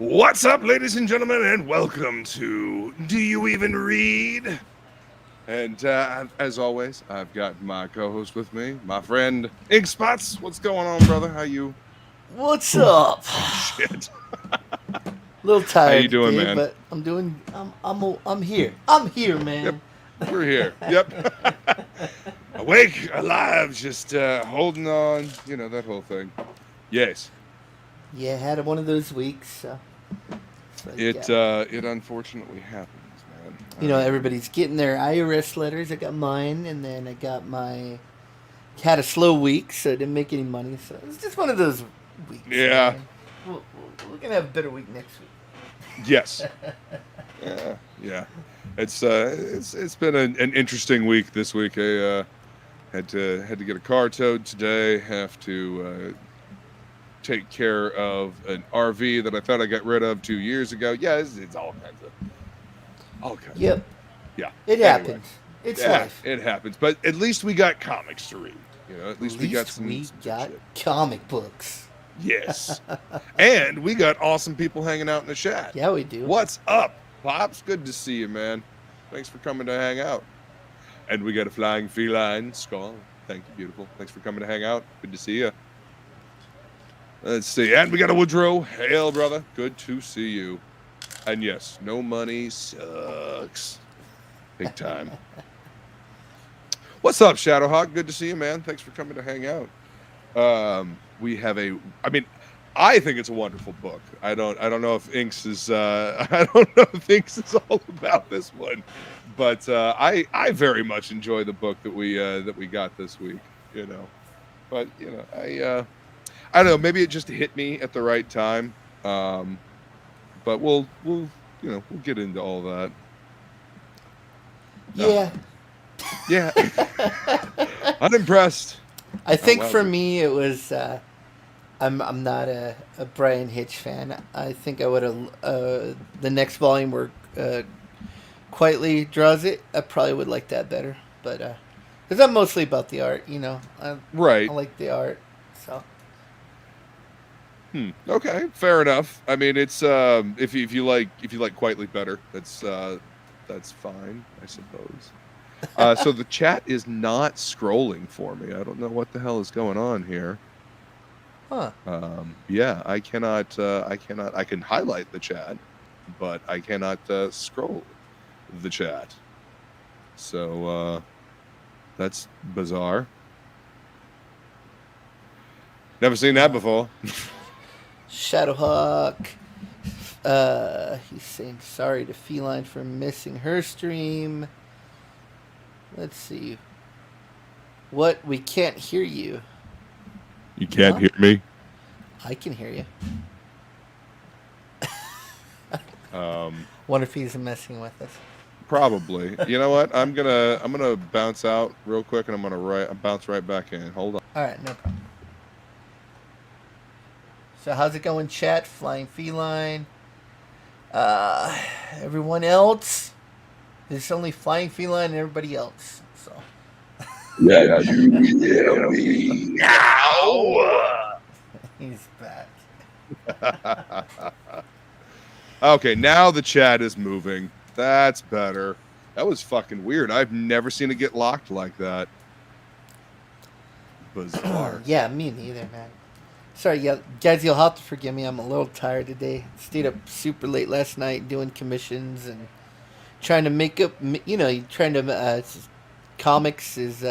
What's up, ladies and gentlemen, and welcome to Do You Even Read? And as always, I've got my co-host with me, my friend Inkspots. What's going on, brother? How you? What's up? Oh shit! A little How you tired doing, today, man? but I'm doing. I'm here. I'm here, Yep, man. we're here. Yep, awake, alive, just holding on. You know that whole thing. Yes, Yeah, had one of those weeks. So yeah, it unfortunately happens, man. everybody's getting their IRS letters. I got mine, and then I got my. Had a slow week, so I didn't make any money. So it's just one of those weeks, Yeah. man. We're gonna have a better week next week. Yes. Yeah, yeah. It's been an interesting week this week. I had to get a car towed today. Have to take care of an RV that I thought I got rid of 2 years ago. Yeah, it's all kinds of Yep, yeah. it Anyway, happens. It's yeah, life. it happens. But at least we got comics to read. At At least we got least some, we some good got shit. comic books. Yes, and we got awesome people hanging out in the chat. Yeah, we do. What's up, Pops? Good to see you, man. Thanks for coming to hang out. And we got a flying feline skull. Thank you, beautiful. Thanks for coming to hang out. Good to see you. Let's see. And we got a Woodrow. Hail, brother. Good to see you. And yes, no money sucks. Big time. What's up, Shadowhawk? Good to see you, man. Thanks for coming to hang out. We have I think it's a wonderful book. I don't know if Inks is I don't know if Inks is all about this one, but I very much enjoy the book that we got this week. But I don't know. Maybe it just hit me at the right time. But we'll get into all that. Yeah. Yeah. Unimpressed. I think wow, for dude. me it was. I'm not a Brian Hitch fan. I think I would have the next volume where quietly draws it. I probably would like that better, but because I'm mostly about the art, I Right. like the art. So Okay, fair enough. I mean, it's if you like quietly better, that's fine, I suppose. So the chat is not scrolling for me. I don't know what the hell is going on here. huh? Yeah, I cannot. I can highlight the chat, but I cannot scroll the chat. So that's bizarre. Never seen that before. Shadowhawk. He's saying sorry to Feline for missing her stream. Let's see. What? We can't hear you. You can't Huh? hear me. I can hear you. Um, Wonder if he's messing with us. Probably. You know what? I'm gonna bounce out real quick, and I'm gonna bounce right back in. Hold on. All right, no problem. So how's it going, chat? Flying Feline. Everyone else. There's only Flying Feline and everybody else. So Yeah, you hear me now. he's back. Okay, now the chat is moving. That's better. That was fucking weird. I've never seen it get locked like that. Bizarre. Yeah, me neither, man. Sorry, yeah, guys, you'll have to forgive me. I'm a little tired today. Stayed up super late last night doing commissions and trying to make up. Trying to comics is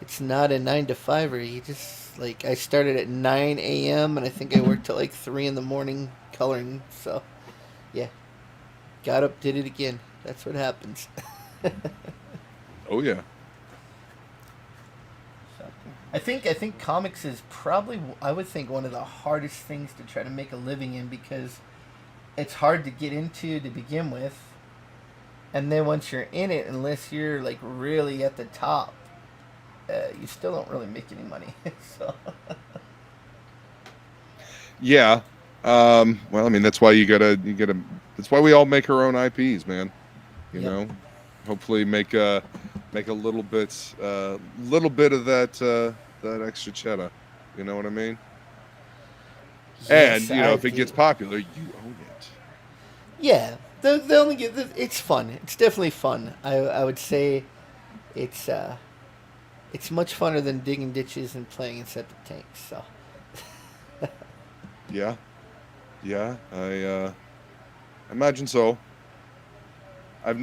it's not a 9 to 5. You just like I started at 9 a.m. and I think I worked till like 3 in the morning coloring. So yeah, got up, did it again. That's what happens. Oh yeah. I think comics is probably I would think one of the hardest things to try to make a living in because it's hard to get into to begin with, and then once you're in it, unless you're like really at the top, you still don't really make any money. So Yeah. Well, I mean, that's why you gotta. That's why we all make our own IPs, man. You yep. know, hopefully make a little bit of that extra cheddar. You know what I mean? Yes, And I if it gets do. popular, you own Yeah, the only it's fun. It's definitely fun. I would say it's it's much funner than digging ditches and playing in septic tanks. So Yeah, yeah, I imagine so. I've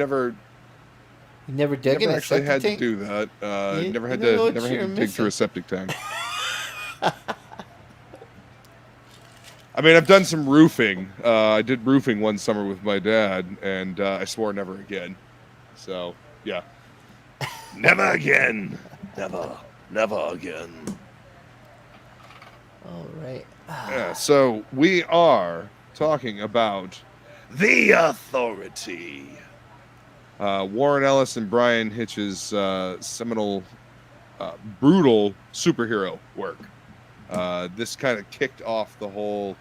you never dug in never a actually septic had to tank. do that. You know Never what had you're to dig through a missing. septic tank. I mean, I've done some roofing. I did roofing one summer with my dad, and I swore never again. So yeah, never again, never again. All right. Yeah. So we are talking about the Authority. Warren Ellis and Brian Hitch's seminal, brutal superhero work. This kind of kicked off the whole,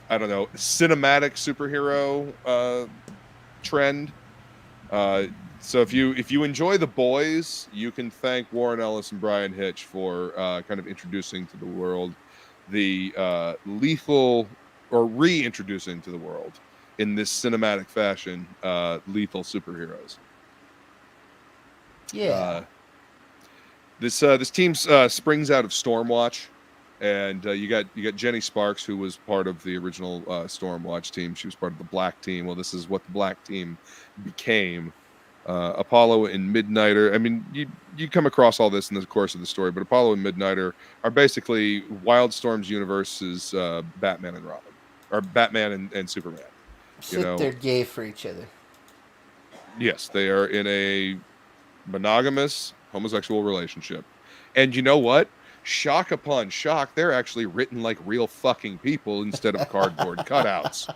I don't know, cinematic superhero trend. Uh, so if you enjoy The Boys, you can thank Warren Ellis and Brian Hitch for kind of introducing to the world the lethal, or reintroducing to the world in this cinematic fashion, lethal superheroes. Yeah. Uh, this team springs out of Stormwatch, and you got Jenny Sparks, who was part of the original Stormwatch team. She was part of the Black Team. Well, this is what the Black Team became. Apollo and Midnighter. I mean, you come across all this in the course of the story, but Apollo and Midnighter are basically Wildstorm's universe's Batman and Robin, or Batman and Superman. You Sit know, there gay for each other. yes, they are in a monogamous homosexual relationship. And you know what? Shock upon shock, they're actually written like real fucking people instead of cardboard cutouts.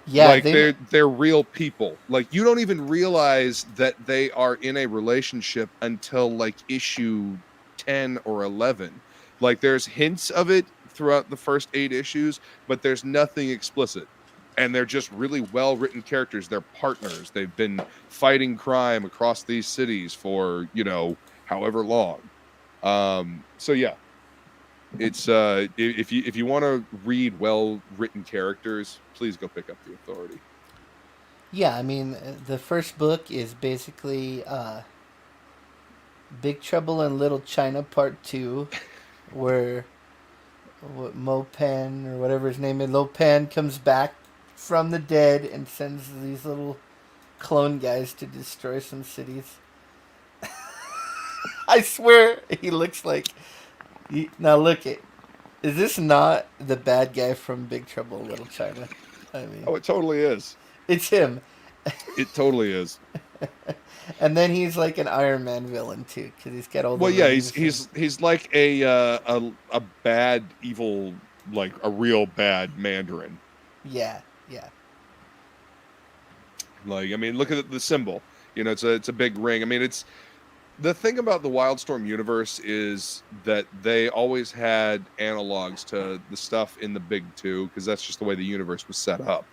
Yeah, Like they. they're real people. Like you don't even realize that they are in a relationship until like issue 10 or 11. Like there's hints of it throughout the first 8 issues, but there's nothing explicit. And they're just really well written characters. They're partners. They've been fighting crime across these cities for, you know, however long. So yeah, it's if you want to read well written characters, please go pick up The Authority. Yeah, I mean, the first book is basically Big Trouble in Little China Part 2, where Mopan, or whatever his name is, Lopan comes back from the dead and sends these little clone guys to destroy some cities. I swear he looks like. Now look it. Is this not the bad guy from Big Trouble in Little China? I mean, Oh, it totally is. it's him. It totally is. And then he's like an Iron Man villain too, because he's got all the Well, yeah, rings. he's like a bad evil, like a real bad Mandarin. Yeah, yeah, Like, I mean, look at the symbol. You know, it's a big ring. I mean, it's the thing about the Wildstorm universe is that they always had analogs to the stuff in the big two, because that's just the way the universe was set up.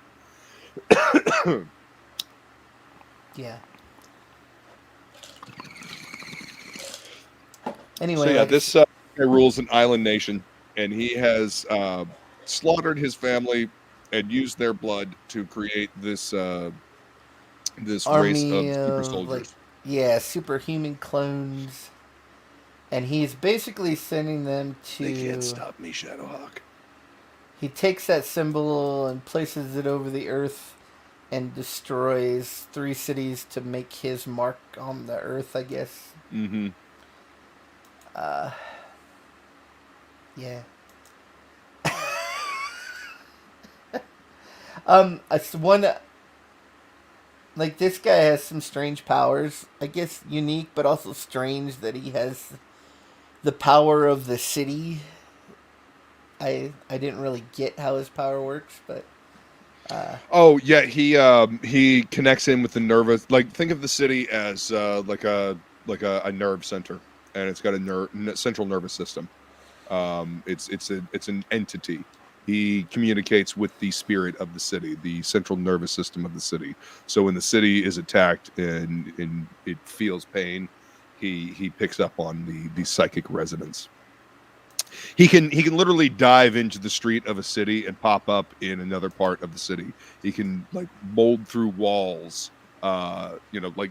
yeah. So Anyway, yeah, like I this said, guy rules an island nation, and he has slaughtered his family and used their blood to create this race of army super of like, soldiers. yeah, superhuman clones, and he's basically sending them They can't to. stop me, Shadowhawk. He takes that symbol and places it over the earth and destroys 3 cities to make his mark on the earth, I guess. Mm-hmm. Uh, yeah. It's one. Like, this guy has some strange powers. I guess unique, but also strange that he has the power of the city. I didn't really get how his power works, but Oh yeah, he connects in with the nervous. Like, think of the city as a nerve center, and it's got a central nervous system. It's an entity. He communicates with the spirit of the city, the central nervous system of the city. So when the city is attacked and it feels pain, he picks up on the psychic resonance. He can literally dive into the street of a city and pop up in another part of the city. He can like mold through walls, like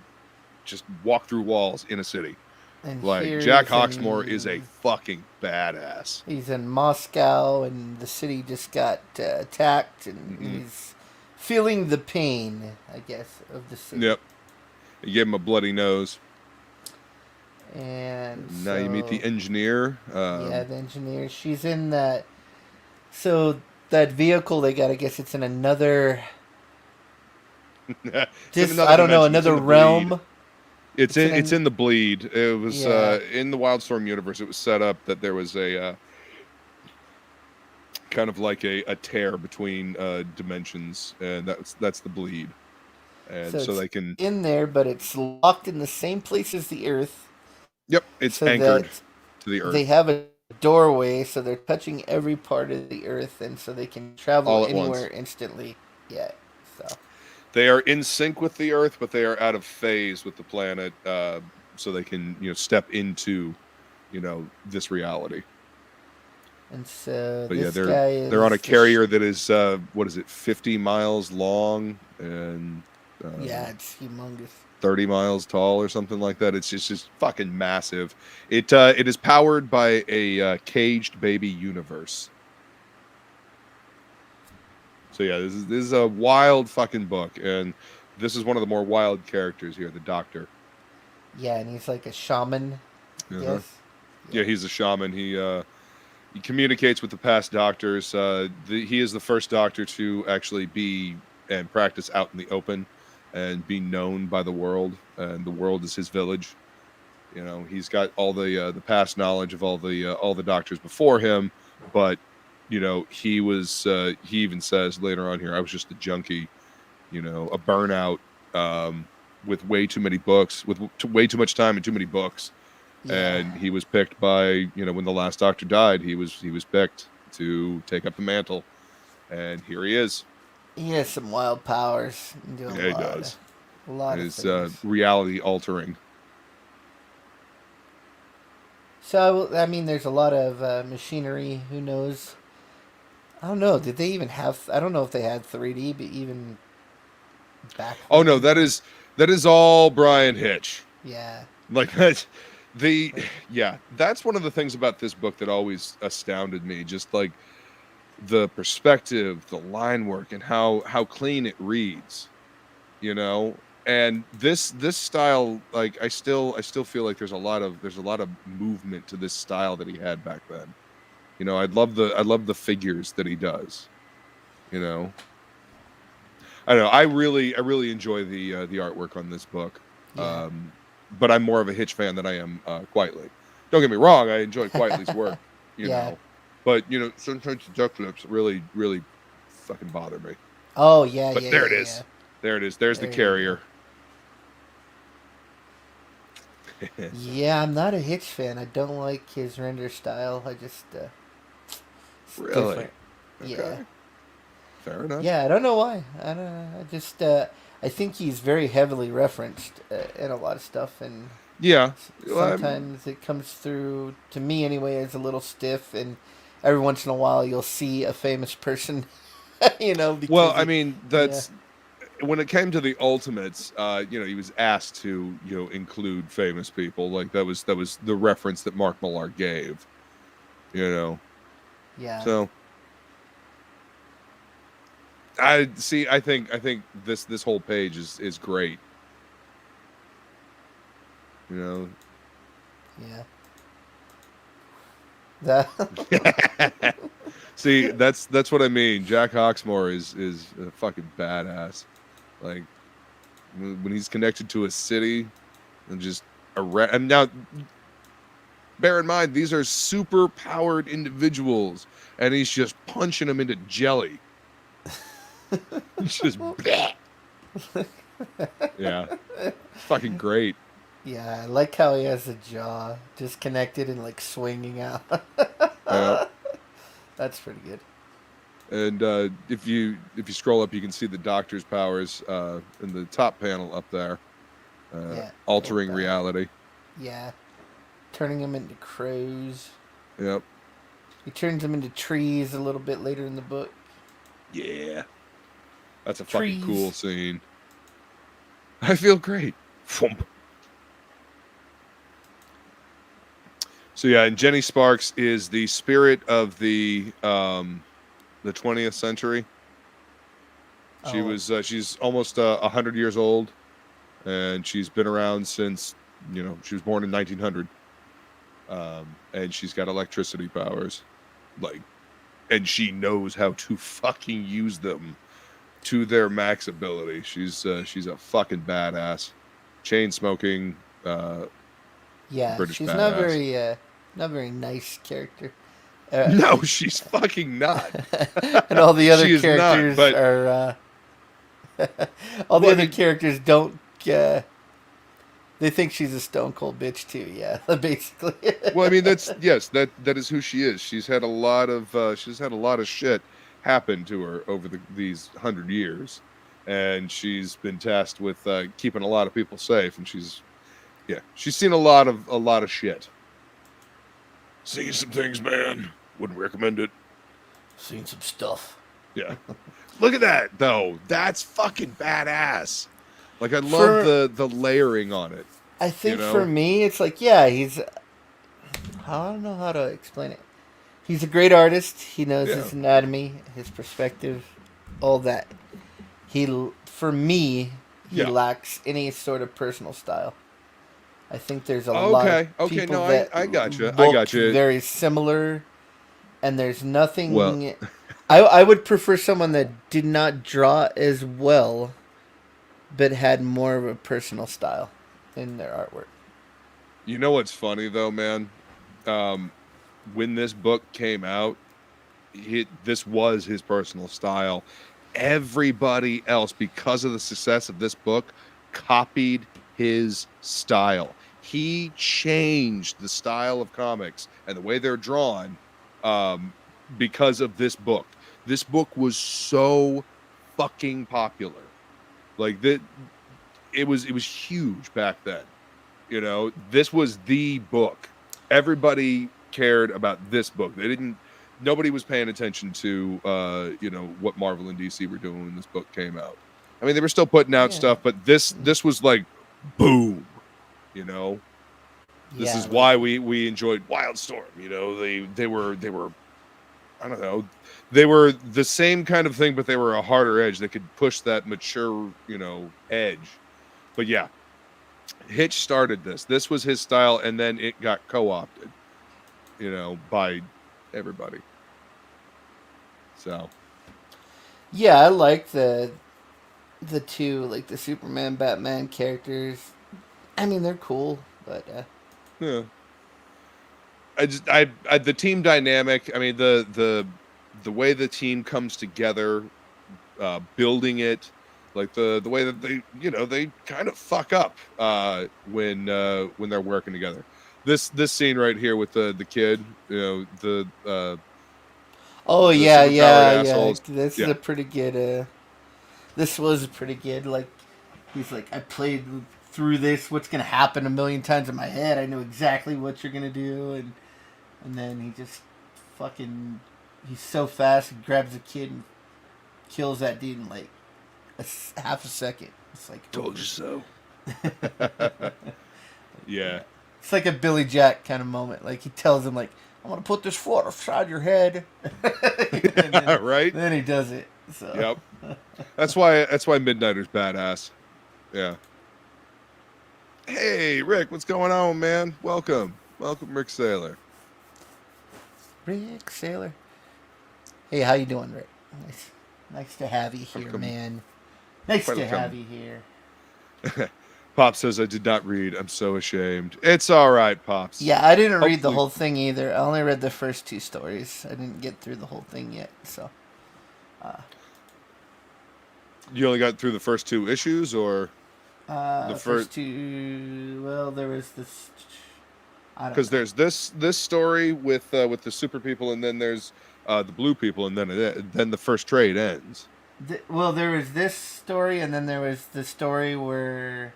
just walk through walls in a city. And Like here Jack he's Hawksmoor is a in fucking badass. he's in Moscow, and the city just got attacked, and Mm-hmm. he's feeling the pain, I guess, of the city. Yep. You give him a bloody nose. And Now you meet the engineer. yeah, the engineer. She's in that. So that vehicle they got, I guess it's in another. It's in I don't know, dimension. It's in another the realm. bleed. It's in the bleed. It was Yeah. in the Wildstorm universe. It was set up that there was a kind of like a tear between dimensions, and that's the bleed, and so they can. In there, but it's locked in the same place as the Earth. Yep, it's so anchored that to the Earth. They have a doorway, so they're touching every part of the Earth, and so they can travel All at anywhere once. instantly. Yeah. So They are in sync with the Earth, but they are out of phase with the planet, so they can step into this reality. And so But this yeah, guy is they're on a carrier that is 50 miles long and yeah, it's humongous. 30 miles tall or something like that. It's just fucking massive. It is powered by a caged baby universe. So yeah, this is a wild fucking book, and this is one of the more wild characters here, the Doctor. Yeah, and he's like a shaman. Yes. Yeah, he's a shaman. He communicates with the past doctors. He is the first Doctor to actually be and practice out in the open and be known by the world, and the world is his village. He's got all the past knowledge of all the doctors before him, but he even says later on here, I was just a junkie, a burnout, with way too many books, with way too much time and too many books. Yeah. And he was picked by, when the last Doctor died, he was picked to take up the mantle, and here he is. He has some wild powers. Yeah, he does. A lot of things. Reality altering. So I mean, there's a lot of machinery. Who knows? I don't know. Did they even have? I don't know if they had 3D, but even back. Oh no, that is all Brian Hitch. Yeah. Like that's one of the things about this book that always astounded me. Just like the perspective, the line work, and how clean it reads. And this style, like I still feel like there's a lot of movement to this style that he had back then. I love the figures that he does. I don't know. I really enjoy the artwork on this book. Yeah. But I'm more of a Hitch fan than I am Quietly. Don't get me wrong, I enjoy Quietly's work, you know. But sometimes the duck flips really, really fucking bother me. Oh yeah, but yeah. There yeah, it is. Yeah. There it is. There's the carrier. Yeah, I'm not a Hitch fan. I don't like his render style. I just really? Different. Okay. Yeah. Fair enough. Yeah, I don't know why. I don't know. I just I think he's very heavily referenced in a lot of stuff, and yeah, sometimes it comes through to me anyway as a little stiff, and every once in a while you'll see a famous person, Well, I mean that's. When it came to the Ultimates, he was asked to, include famous people. Like that was the reference that Mark Millar gave. Yeah. So I think this whole page is great. Yeah. That. See, that's what I mean. Jack Hawksmoor is a fucking badass. Like when he's connected to a city and just and now bear in mind these are super powered individuals and he's just punching them into jelly. It's just yeah, it's fucking great. Yeah, I like how he has a jaw disconnected and like swinging out. That's pretty good. And if you scroll up, you can see the Doctor's powers in the top panel up there, altering reality. Yeah, turning them into crows. Yep. He turns them into trees a little bit later in the book. Yeah. That's a fucking cool Trees. scene. I feel great. Thwomp. So yeah, and Jenny Sparks is the spirit of the 20th century. She Oh, was she's almost 100 years old, and she's been around since she was born in 1900, and she's got electricity powers, like, and she knows how to fucking use them to their max ability. She's a fucking badass, chain smoking yeah. British She's badass. not very nice character. No, she's fucking not. And all the other She is not. characters But are. All the well, I other mean, characters don't. They think she's a stone cold bitch too. Yeah, basically. well, I mean that's yes, that is who she is. She's had a lot of shit happen to her over these 100 years, and she's been tasked with keeping a lot of people safe. And she's seen a lot of shit. Seen some things, man. Wouldn't recommend it. Seen some stuff. Yeah. Look at that though. That's fucking badass. Like I love For- the layering on it. I think You know? for me, it's like, yeah, he's. I don't know how to explain it. He's a great artist. He knows Yeah. his anatomy, his perspective, all that. For me, he Yeah. lacks any sort of personal style. I think there's a lot of people no, that I gotcha. look I gotcha. very similar, and there's nothing. Well- I would prefer someone that did not draw as well, but had more of a personal style in their artwork. You know what's funny though, man? When this book came out, this was his personal style. Everybody else, because of the success of this book, copied his style. He changed the style of comics and the way they're drawn because of this book. This book was so fucking popular. Like that, it was huge back then. This was the book. Everybody cared about this book. Nobody was paying attention to what Marvel and DC were doing when this book came out. I mean, they were still putting out stuff, but this was like boom. This is why we enjoyed Wildstorm. They were I don't know, they were the same kind of thing, but they were a harder edge. They could push that mature edge. But yeah, Hitch started this. This was his style, and then it got co-opted, by everybody. So, yeah, I like the two, like the Superman, Batman characters. I mean, they're cool, but yeah. I the team dynamic. I mean, the way the team comes together, building it. Like the way that they kind of fuck up when they're working together. This scene right here with the kid, the yeah. assholes. This is a pretty good. This was pretty good. Like he's like, I played through this. What's gonna happen a million times in my head? I know exactly what you're gonna do, and then he just fucking. He's so fast. He grabs the kid and kills that dude in like half a second. It's like, told you so. Yeah. It's like a Billy Jack kind of moment. Like he tells him, like, I'm gonna put this foot inside your head. Then, right. Then he does it. So. Yep. That's why Midnighter's badass. Yeah. Hey, Rick, what's going on, man? Welcome, Rick Saylor. Rick Saylor. Hey, how you doing, Rick? Nice to have you here, Welcome. man. Nice to Welcome. have you here. Pop says I did not read. I'm so ashamed. It's all right, Pops. Yeah, I didn't read the Hopefully- whole thing either. I only read the first two stories. I didn't get through the whole thing yet. So. You only got through the first two issues, or The first two. Well, there was this. I don't know. because there's this story with the super people, and then there's the blue people, and then the first trade ends. Well, there was this story, and then there was the story where.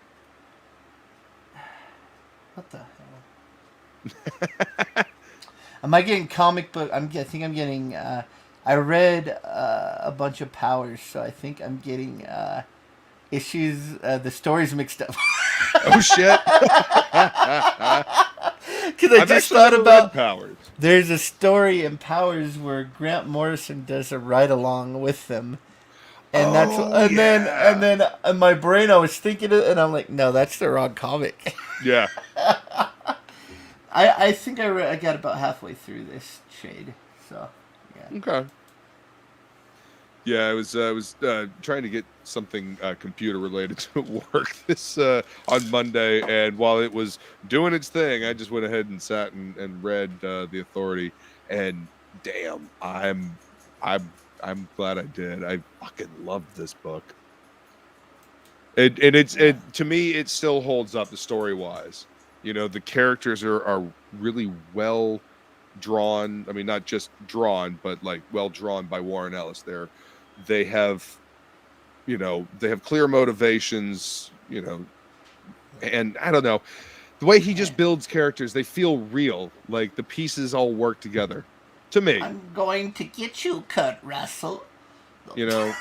What the hell? Am I getting comic book? I think I'm getting. I read a bunch of Powers, so I think I'm getting issues. The stories mixed up. Oh shit! Because I I've just actually thought never read about Powers. there's a story in Powers where Grant Morrison does a ride along with them, and that's Oh yeah, and then in my brain I was thinking it, and I'm like, no, that's the wrong comic. yeah. I think I got about halfway through this shade, so yeah. Okay. Yeah, I was trying to get something computer related to work this on Monday, and while it was doing its thing, I just went ahead and sat and read The Authority, and damn, I'm glad I did. I fucking love this book. Yeah. It to me it still holds up the story wise. You know, the characters are really well drawn. I mean, not just drawn, but like well drawn by Warren Ellis. They have, you know, they have clear motivations, you know, and I don't know, the way he just builds characters, they feel real, like the pieces all work together to me, I'm going to get you, Kurt Russell. you know.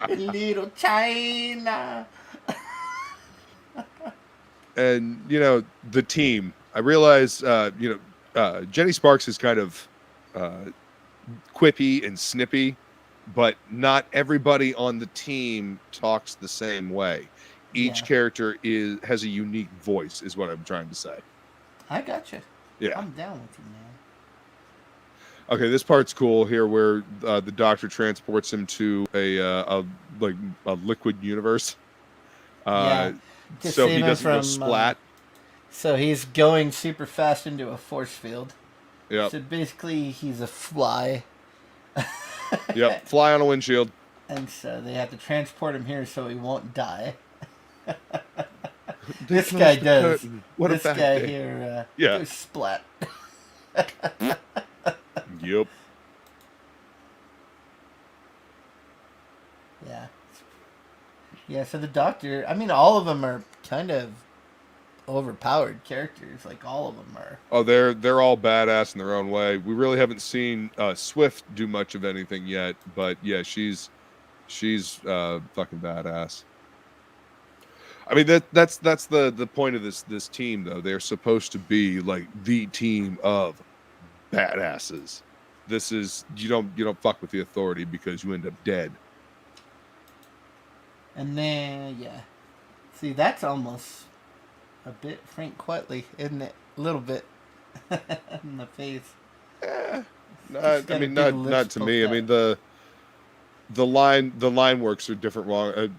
Little China. And you know, the team, I realize Jenny Sparks is kind of uh quippy and snippy, but not everybody on the team talks the same way. Each Yeah, character has a unique voice, is what I'm trying to say. I got you. Yeah. I'm down with you, man. Okay, this part's cool here, where the doctor transports him to a liquid universe. Yeah, Uh, to so he save him doesn't go from. splat. So he's going super fast into a force field. Yep. So basically, he's a fly. Yep. Fly on a windshield. And so they have to transport him here so he won't die. This guy does. Curtain. What This a bad guy day. here Yeah. goes splat. Yep. Yeah. Yeah, so the doctor, I mean, all of them are kind of overpowered characters. Like, all of them are. Oh, they're all badass in their own way. We really haven't seen Swift do much of anything yet, but yeah, she's fucking badass. I mean, that's the point of this team, though. They're supposed to be like the team of badasses. This is, you don't fuck with the Authority because you end up dead. And then, yeah. See, that's almost a bit Frank Quitely, isn't it? A little bit. In the face. I Just got a mean, big not lips to me. I poked mean, the line works are different,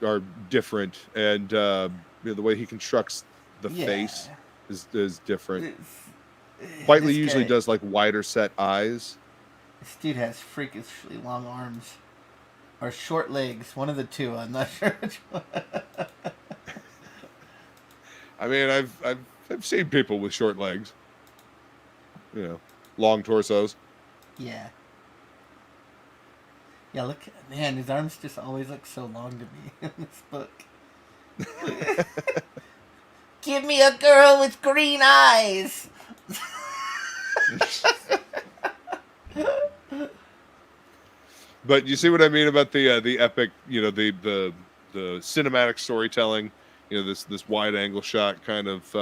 are different, and the way he constructs the Yeah. face is different. It's- Whiteley this usually guy- does like wider set eyes. This dude has freakishly long arms. Or short legs. One of the two. I'm not sure which one. I mean, I've seen people with short legs. You know, long torsos. Yeah. Yeah, look. Man, his arms just always look so long to me in this book. Give me a girl with green eyes! But you see what I mean about the epic, you know, the cinematic storytelling, you know, this wide angle shot kind of,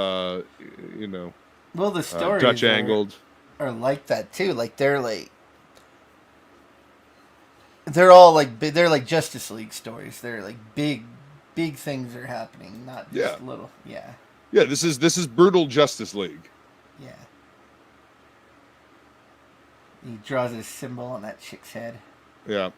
you know, Well, the stories Dutch angled. are like that too. Like they're all like they're like Justice League stories. They're like big things are happening, not just little. Yeah. Yeah, this is brutal Justice League. Yeah. He draws his symbol on that chick's head. Yeah.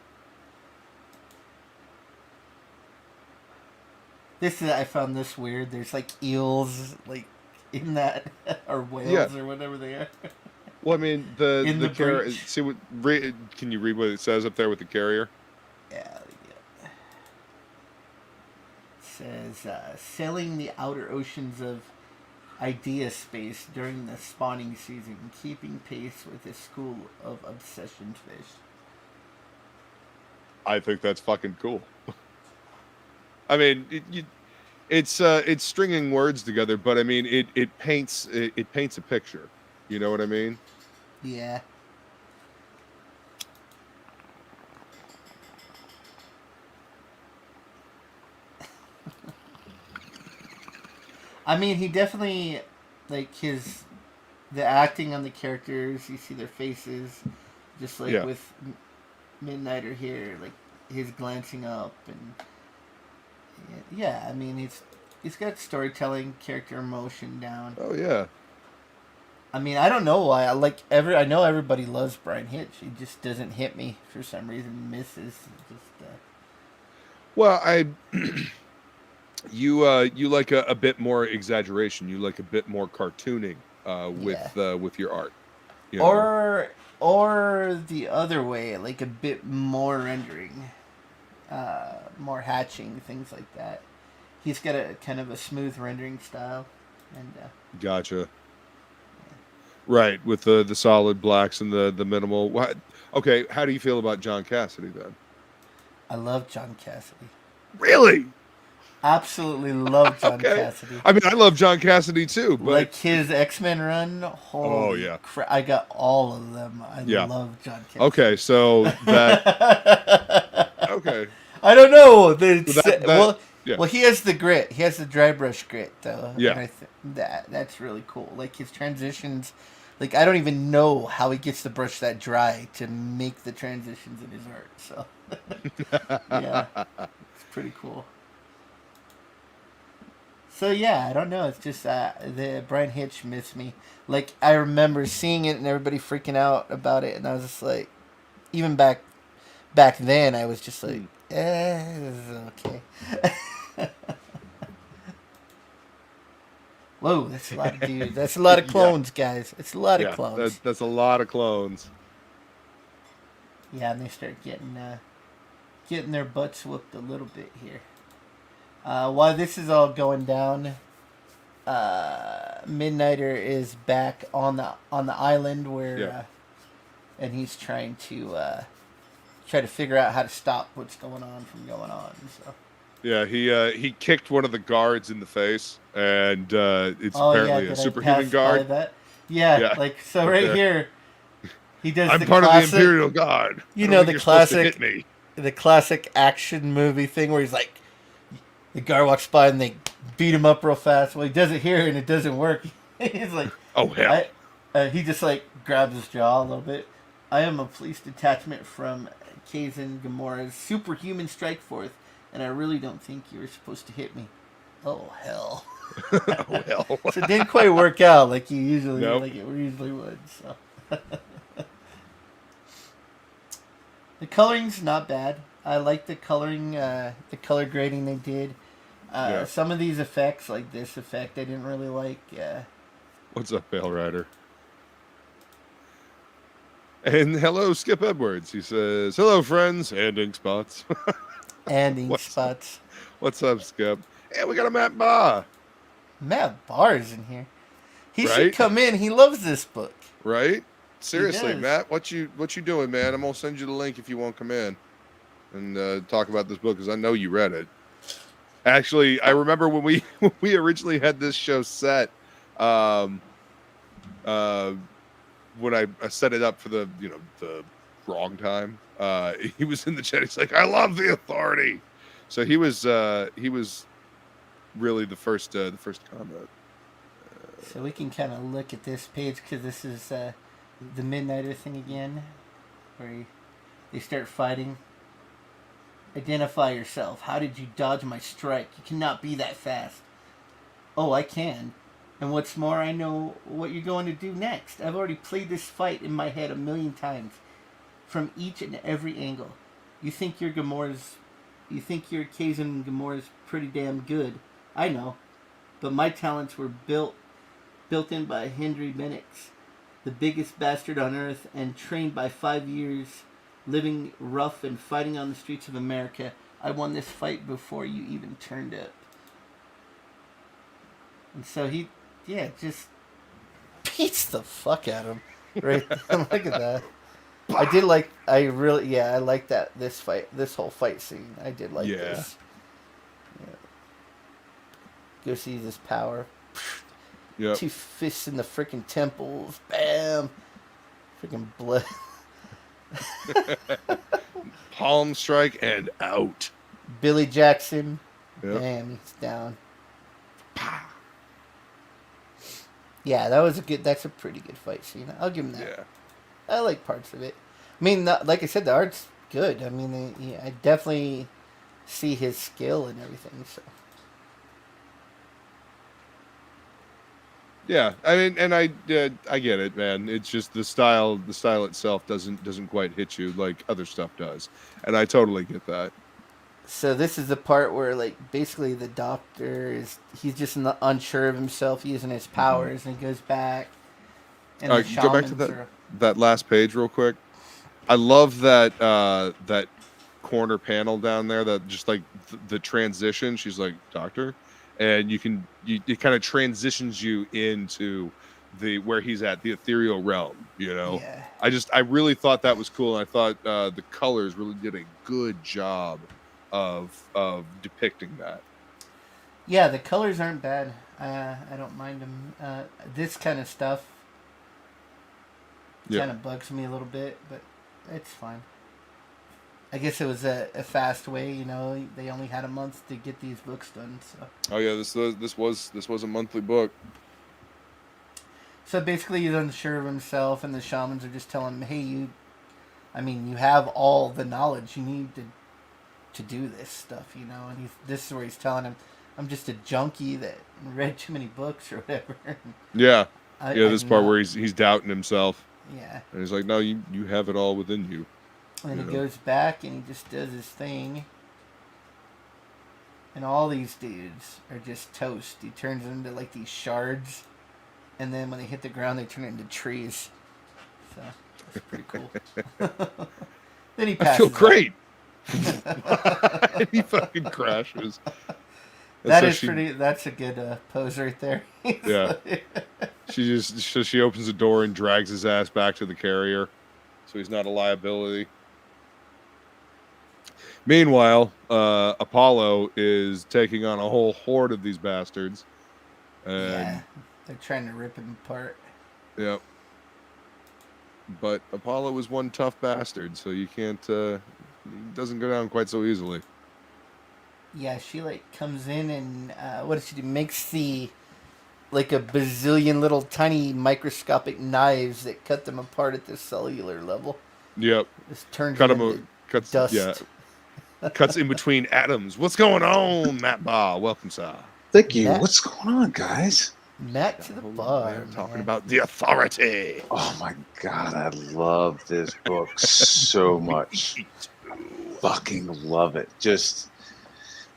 I found this weird. There's like eels like in that or whales or whatever they are. Well, I mean, the carrier. breach. See what? Can you read what it says up there with the carrier? Yeah. It says sailing the outer oceans of idea space during the spawning season, keeping pace with a school of obsession fish. I think that's fucking cool. I mean, it's stringing words together, but I mean it paints it paints a picture. You know what I mean? Yeah. I mean, he definitely, like, the acting on the characters, you see their faces, just like Yeah. with Midnighter here, like his glancing up, and yeah, I mean, he's got storytelling, character emotion down. Oh yeah. I mean, I don't know why. I know everybody loves Brian Hitch. He just doesn't hit me for some reason. Misses. Just Well, I you like a bit more exaggeration. You like a bit more cartooning yeah. with your art. You know. Or the other way, like a bit more rendering, more hatching, things like that. He's got a kind of a smooth rendering style, and Gotcha. Right, with the solid blacks and the minimal. What? Okay, how do you feel about John Cassidy then? I love John Cassidy. Really? Absolutely love John Okay. Cassidy. I mean, I love John Cassidy too, but Like his X-Men run, oh holy yeah, crap! I got all of them. I yeah. love John Cassidy. Okay, so that okay, I don't know. so that yeah, Well, he has the grit. He has the dry brush grit, though, and yeah. I think that's really cool. Like his transitions, like I don't even know how he gets the brush that dry to make the transitions in his art. So yeah, it's pretty cool. So yeah, I don't know. It's just the Brian Hitch missed me. Like I remember seeing it and everybody freaking out about it, and I was just like, even back then, I was just like, Hmm. this is okay. Whoa, that's a lot of dudes. That's a lot of Yeah, clones, guys. It's a lot of yeah. clones. That's a lot of clones. Yeah, and they start getting their butts whooped a little bit here. While this is all going down, Midnighter is back on the island where, Yeah, and he's trying to figure out how to stop what's going on from going on. So. yeah. He kicked one of the guards in the face, and it's Oh yeah, apparently a did I superhuman pass by guard. that? Yeah, Yeah, like so right right there. here, he does I'm the part of the classic, Imperial Guard. I you don't know, think the you're supposed to hit classic, me. the classic action movie thing where he's like, the guard walks by and they beat him up real fast. Well, he does it here and it doesn't work. He's like, Oh hell. he just like grabs his jaw a little bit. I am a police detachment from Kazan Gamora's superhuman strike force, and I really don't think you were supposed to hit me. Oh hell. Oh hell. So it didn't quite work out like you Nope. like it usually would. So the coloring's not bad. I like the coloring, the color grading they did. Yeah. Some of these effects, like this effect, I didn't really like. What's up, Pale Rider? And hello, Skip Edwards. He says, "Hello, friends and Inkspots." And What's up? Inkspots. What's up, Skip? Hey, we got a Matt Ba, Matt Barr's in here. He should right? come in. He loves this book. Right? He Seriously, does. Matt, what you doing, man? I'm gonna send you the link if you won't come in and talk about this book because I know you read it. Actually, I remember when we when we originally had this show set. Um, uh, when I set it up for the the wrong time, he was in the chat. He's like, "I love the Authority," so he was really the first comment. So we can kind of look at this page because this is the Midnighter thing again, where they start fighting. Identify yourself. How did you dodge my strike? You cannot be that fast. Oh, I can. And what's more, I know what you're going to do next. I've already played this fight in my head 1,000,000 times, from each and every angle. You think your Kazan Gamora's pretty damn good. I know, but my talents were built in by Henry Benix, the biggest bastard on earth, and trained by 5 years living rough and fighting on the streets of America. I won this fight before you even turned up. And so he, just beats the fuck out of him. Right? Look at that. I like that, this whole fight scene. I did like Yeah. this. Go see his power. Yep. 2 fists in the freaking temples. Bam. Freaking blood. Palm strike and out. Billy Jackson. Yep. Bam. He's down. Yeah, that's a pretty good fight scene. I'll give him that. Yeah. I like parts of it. I mean, like I said, the art's good. I mean, I definitely see his skill and everything. So Yeah, I mean, and I get it, man. It's just the style itself doesn't quite hit you like other stuff does, and I totally get that. So this is the part where, like, basically the doctor he's just unsure of himself using his powers, and he goes back. And the Go back to that last page real quick. I love that that corner panel down there. That just like the transition. She's like, "Doctor," and it kind of transitions you into where he's at, the ethereal realm. You know, Yeah. I really thought that was cool, and I thought the colors really did a good job of depicting that. Yeah, the colors aren't bad. I don't mind them. This kind of stuff kind of bugs me a little bit, but it's fine. I guess it was a fast way, you know. They only had a month to get these books done. So. Oh yeah, this was a monthly book. So basically, he's unsure of himself, and the shamans are just telling him, "Hey, you have all the knowledge you need to do this stuff, you know." And this is where he's telling him, "I'm just a junkie that read too many books or whatever." Yeah, this part where he's doubting himself. Yeah. And he's like, "No, you have it all within you." And he goes back and he just does his thing. And all these dudes are just toast. He turns them into like these shards. And then when they hit the ground, they turn into trees. So that's pretty cool. Then he passes. I feel great. And he fucking crashes. That's a good pose right there. Yeah. She opens the door and drags his ass back to the carrier, so he's not a liability. Meanwhile, Apollo is taking on a whole horde of these bastards. And they're trying to rip him apart. Yep. But Apollo is one tough bastard, so you can't. He doesn't go down quite so easily. Yeah, she like comes in and what does she do? Makes like a bazillion little tiny microscopic knives that cut them apart at the cellular level. Yep. Just turns them into dust. Yeah. Cuts in between atoms. What's going on, Matt Barr? Welcome, sir. Thank you. What's going on, guys? Matt to the bar. Talking about the authority. Oh my god, I love this book so much. Fucking love it. Just,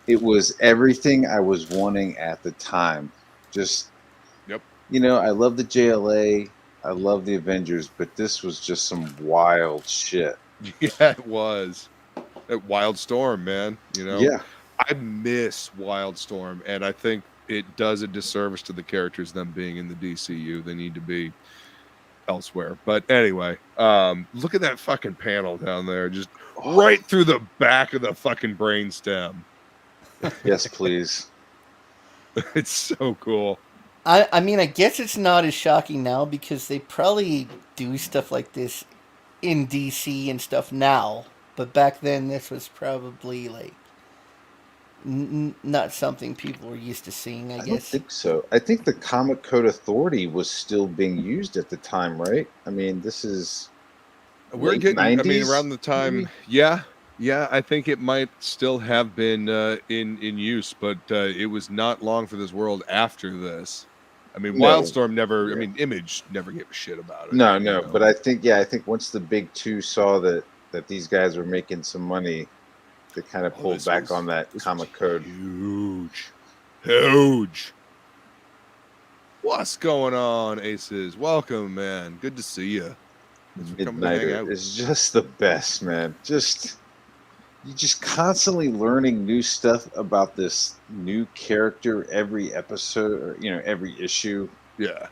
it was everything I was wanting at the time. Just, yep. You know, I love the JLA. I love the Avengers, but this was just some wild shit. Yeah, it was. That Wildstorm, man. You know? Yeah. I miss Wildstorm, and I think it does a disservice to the characters, them being in the DCU. They need to be elsewhere. But anyway, look at that fucking panel down there. Just right through the back of the fucking brainstem. Yes, please. It's so cool. I mean, I guess it's not as shocking now because they probably do stuff like this in DC and stuff now. But back then, this was probably like not something people were used to seeing, I guess. I don't think so. I think the Comic Code Authority was still being used at the time, right? I mean, this is we're getting 90s, I mean, around the time, maybe? Yeah, I think it might still have been in use, but it was not long for this world after this. I mean, Wildstorm never. Yeah. I mean, Image never gave a shit about it. No, you know? But I think once the big two saw that these guys were making some money, they kind of pulled back on that comic code. Huge. What's going on, Aces? Welcome, man. Good to see you. Midnighter is just the best, man. You're just constantly learning new stuff about this new character every episode, or every issue. Yeah.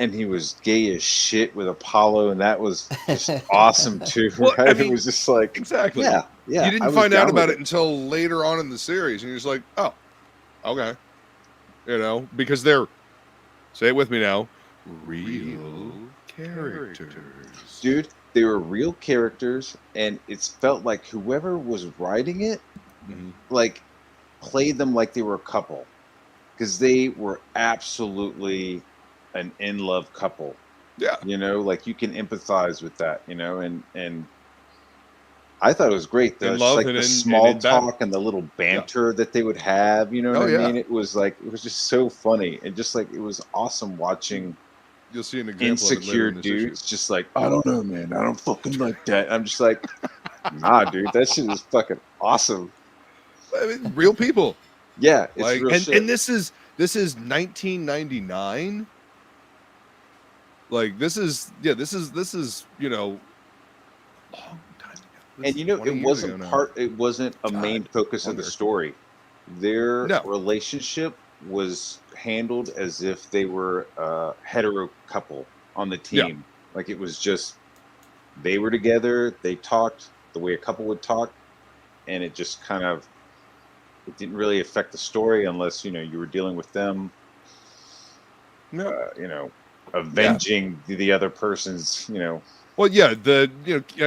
And he was gay as shit with Apollo, and that was just awesome too. Well, right? I mean, it was just like exactly. Yeah. You didn't find out about it until later on in the series, and you're just like, oh, okay. you know, because they're, say it with me now, real characters. Dude, they were real characters, and it's felt like whoever was writing it, Mhm. like, played them like they were a couple, because they were absolutely an in love couple. Yeah. You know, like you can empathize with that. You know, and I thought it was great. In Just love like and the in small battle. talk and the little Yeah. banter that they would have. You know what Oh I yeah. mean? It was like it was just so funny, and just like it was awesome watching You'll see an example of it later insecure in this issue. dudes just like, I don't know, man, I don't fucking like that. I'm just like, nah, dude, that shit is fucking awesome. I mean, real people. Yeah, it's Like, real and shit. this is 1999. Like this is you know, long time ago. This And is you know, 20 it years ago wasn't a main God, focus of the longer. story. Their No. relationship was handled as if they were a hetero couple on the Yeah. team. Like it was just they were together, they talked the way a couple would talk, and it just kind of it didn't really affect the story unless, you know, you were dealing with them, No. you know, avenging the other person's, you know. Well, yeah, the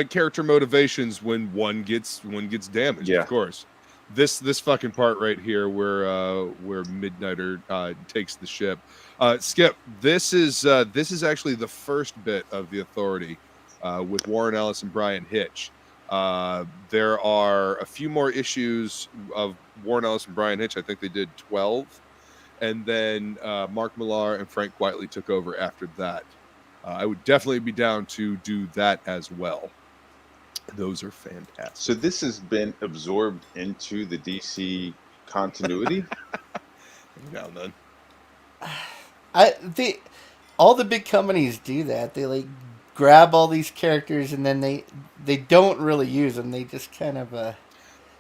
character motivations when one gets damaged, Yeah. of course. This fucking part right here where Midnighter takes the ship. Skip, this is actually the first bit of the Authority with Warren Ellis and Brian Hitch. There are a few more issues of Warren Ellis and Brian Hitch. I think they did 12, and then Mark Millar and Frank Whiteley took over after that. I would definitely be down to do that as well. Those are fantastic. So this has been absorbed into the DC continuity. Down then. All the big companies do that. They like grab all these characters and then they don't really use them. They just kind of Well,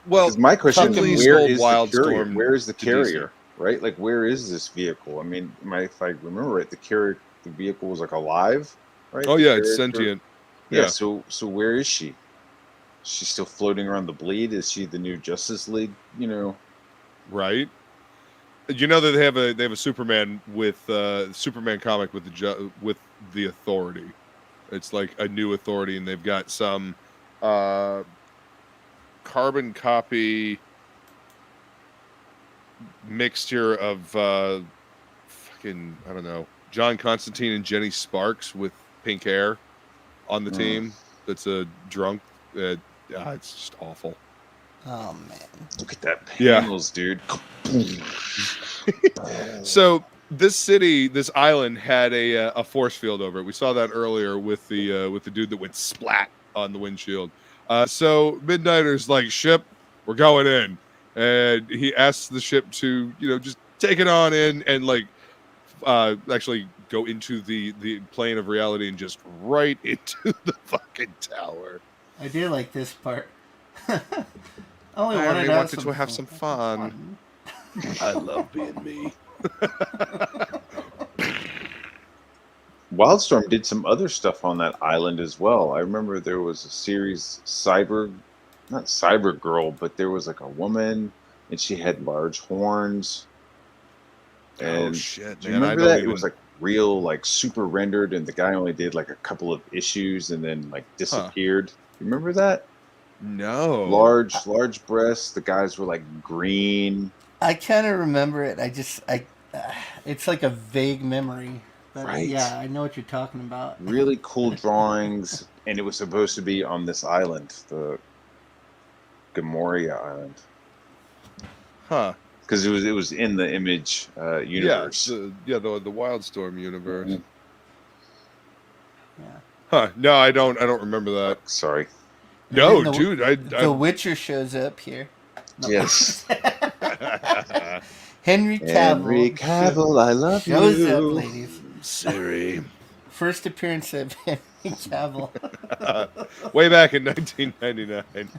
Because my question Tuck 'em- is, Please where sold is the carrier? Wildstorm Where is the to DC. carrier? Right? Like, where is this vehicle? I mean, if I remember right, the vehicle was like alive, right? Oh The yeah, it's carrier- sentient. Yeah. Yeah. So where is she? She's still floating around the bleed. Is she the new Justice League? You know. Right. You know that they have a Superman with Superman comic with the Authority. It's like a new Authority, and they've got some carbon copy mixture of fucking, I don't know, John Constantine and Jenny Sparks with pink hair on the team. That's a drunk. It's just awful. oh man. Look at that Yeah. panels, dude. So this island had a force field over it. We saw that earlier with the dude that went splat on the windshield. So Midnighter's like, ship, we're going in, and he asks the ship to just take it on in and like actually go into the plane of reality and just right into the fucking tower. I do like this part. I only I wanted only to wanted to have some fun. fun. I love being me. Wildstorm did some other stuff on that island as well. I remember there was a series, not Cyber Girl, but there was like a woman and she had large horns. And Oh shit, do you man! I remember don't that? even. It was like real, like super rendered, and the guy only did like a couple of issues and then like disappeared. You remember that? No. Large breasts. The guys were like green. I kind of remember it. It's like a vague memory. But Right. Yeah, I know what you're talking about. Really cool drawings, and it was supposed to be on this island, the Gamoria Island, Huh. because it was in the Image universe. Yeah, the Wildstorm universe. Mhm. Yeah. Huh. No, I don't remember that. Sorry. No, And then dude. The Witcher shows up here. No. Yes. Henry Cavill. Henry Cavill, I love shows you. up, ladies. Siri. First appearance of Henry Cavill. Way back in 1999.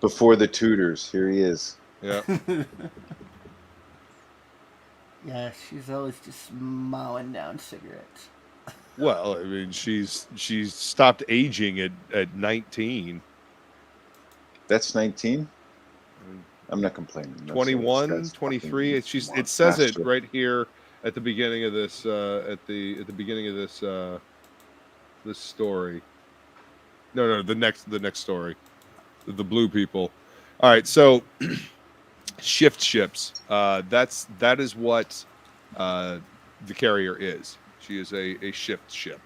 Before the Tudors, here he is. Yeah. Yeah, she's always just mowing down cigarettes. Well, I mean, she's stopped aging at 19. That's 19. I'm not complaining. No, 21, this guy's 23. fucking It says it master. right here at the beginning of this at the beginning of this this story. No, the next story. The blue people. All right, so shift ships. That is what the carrier is. She is a shift ship,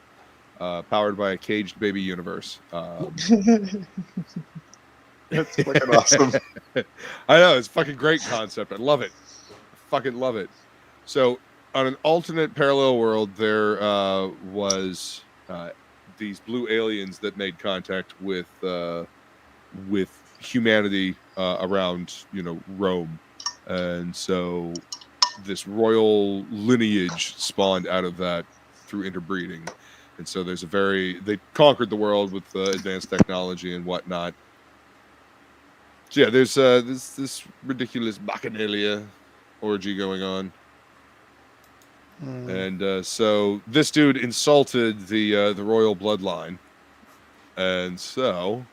powered by a caged baby universe. That's fucking awesome. I know, it's a fucking great concept. I love it. I fucking love it. So, on an alternate parallel world, there was these blue aliens that made contact with humanity around, Rome, and so this royal lineage spawned out of that through interbreeding, and so they conquered the world with advanced technology and whatnot. So yeah, there's this ridiculous bacchanalia orgy going on. And so this dude insulted the royal bloodline, and so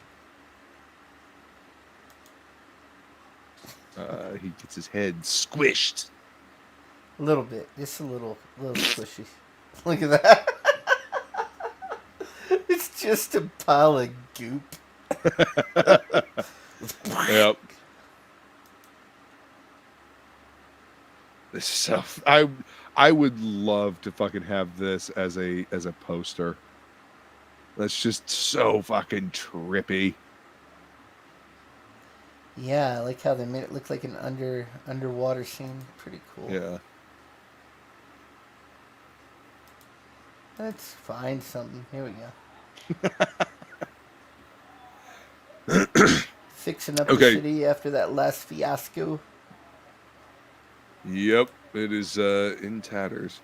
he gets his head squished. A little bit, just a little squishy. Look at that. It's just a pile of goop. Yep. This stuff. I would love to fucking have this as a poster. That's just so fucking trippy. Yeah, I like how they made it look like an underwater scene. Pretty cool. Yeah. Let's find something. Here we go. Fixing up the city after that last fiasco. Yep, it is in tatters.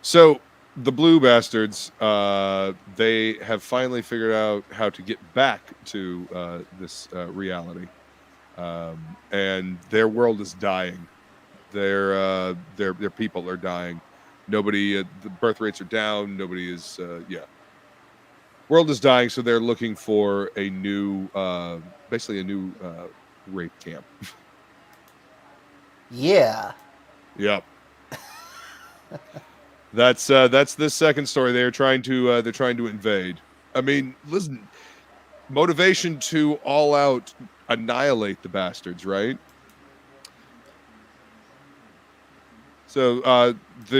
So the blue bastards, they have finally figured out how to get back to this reality, and their world is dying. Their people are dying. Nobody, the birth rates are down. Nobody is, world is dying. So they're looking for a new, basically a new rape camp. Yeah. Yep. That's the second story. They're trying to invade. I mean, listen, motivation to all out annihilate the bastards, right? So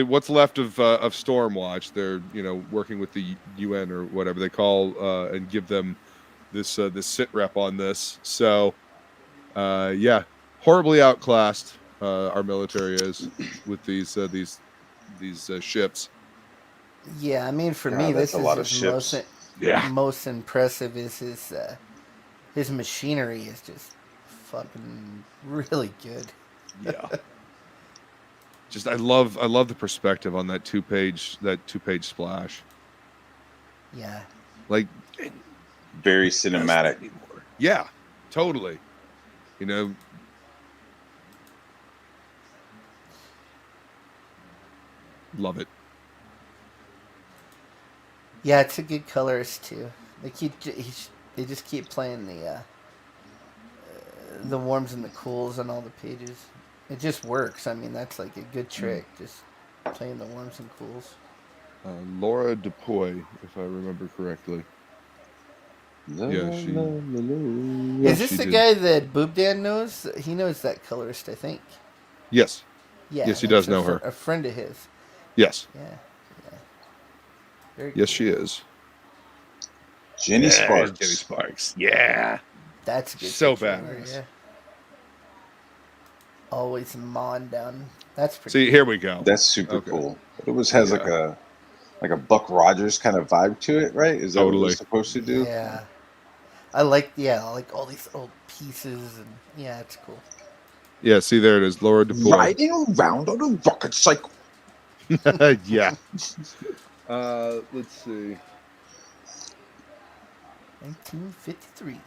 what's left of Stormwatch, they're working with the UN or whatever they call and give them this sit rep on this. So horribly outclassed our military is with these ships. Yeah, I mean, for me, this a is lot of his ships. most impressive is his machinery is just fucking really good. Yeah. Just I love the perspective on that two-page splash. Yeah. Like Very cinematic. Yeah, totally. Love it. Yeah, it's a good colorist too. They just keep playing the warms and the cools on all the pages. It just works. I mean, that's like a good trick. Just playing the warms and cools. Laura Dupuy, if I remember correctly. Yeah, she. Is this the guy that Boob Dan knows? He knows that colorist, I think. Yes. Yeah. Yes, he does know her. A friend of his. Yes. Yeah. Very yes, cool. she is. Jenny Sparks. Jenny Sparks. Yeah. That's good. So badass. Yeah. Always mawing down. That's pretty. See, here we go. That's super cool. It has like a Buck Rogers kind of vibe to it, right? Is that what it's supposed to do? Yeah. I like all these old pieces, and yeah, it's cool. Yeah, see, there it is, Laura Dupuy. Riding around on a rocket cycle. Yeah. Let's see. 1953.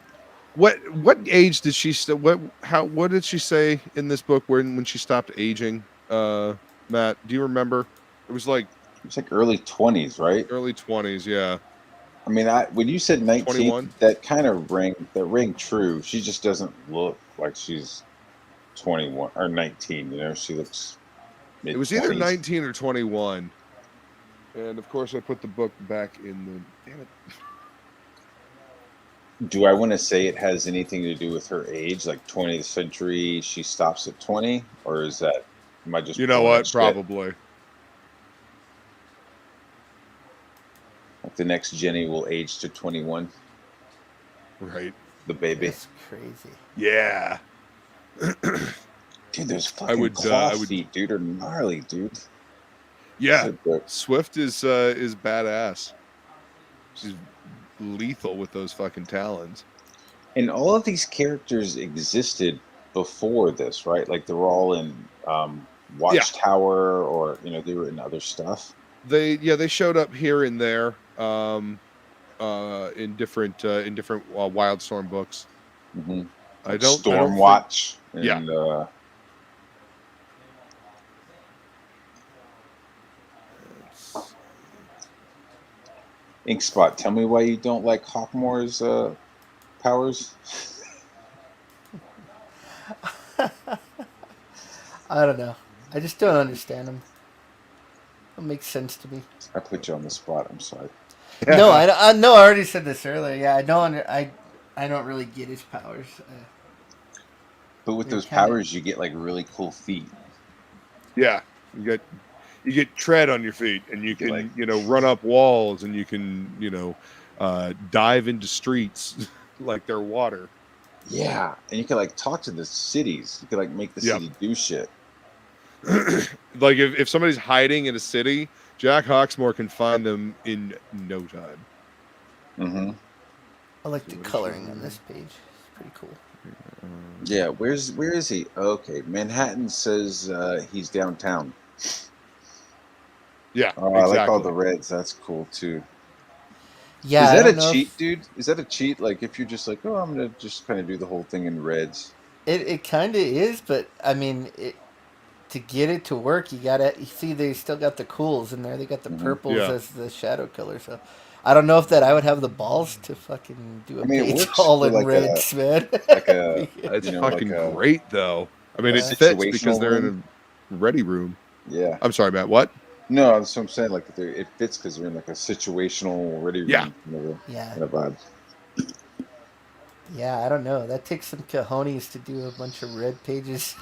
What age did she what did she say in this book when she stopped aging? Matt, do you remember? It was like early 20s, right? Early 20s, yeah. I mean, when you said 19, 21? That kind of rang true. She just doesn't look like she's 21 or 19. You know, she looks mid-20s. It was either 19 or 21. And of course, I put the book back in the. Damn it. Do I want to say it has anything to do with her age, like 20th century? She stops at 20, or is that? Am I just? You know pulling what? that shit? Probably. Like the next Jenny will age to 21. Right. The baby. That's crazy. Yeah. Dude, those fucking would, claw I would- feet, dude, are gnarly, dude. Yeah. So good. Swift is badass. She's lethal with those fucking talons. And all of these characters existed before this, right? Like they were all in Watchtower, or you know, they were in other stuff. They showed up here and there in different Wildstorm books. Mm-hmm. I Like don't Stormwatch. And, Yeah. Inkspot, tell me why you don't like Hawkmore's powers. I don't know. I just don't understand them. It makes sense to me. I put you on the spot. I'm sorry. No, I know. I already said this earlier. Yeah, I don't. I don't really get his powers. But with They're those kinda- powers, you get like really cool feet. Yeah, you get tread on your feet, and you can Like- run up walls, and you can dive into streets like they're water. Yeah, and you can like talk to the cities. You can like make the Yep. city do shit. Like if somebody's hiding in a city, Jack Hawksmoor can find them in no time. Mm-hmm. I like the coloring on this page. It's pretty cool. Yeah, where is he? Okay, Manhattan says he's downtown. Yeah, Oh, I like all exactly. the reds. That's cool too. Yeah, Is I that don't a know cheat, if- dude? Is that a cheat? Like if you're just like, oh, I'm gonna just kind of do the whole thing in reds. It kind of is, but I mean, to get it to work, you gotta. You see, they still got the cools in there. They got the Mhm. purples Yeah. as the shadow color. So, I don't know if that I would have the balls to fucking do a I mean, it page works all for in like reds, man. Like a It's you know, fucking like a- great, though. I mean, it Yeah. fits because Situational they're in a ready room. yeah. I'm sorry, Matt. What? No, that's what I'm saying. Like it fits because they're in like a situational ready room. Yeah. Yeah, Kind of vibe. yeah. I don't know. That takes some cojones to do a bunch of red pages.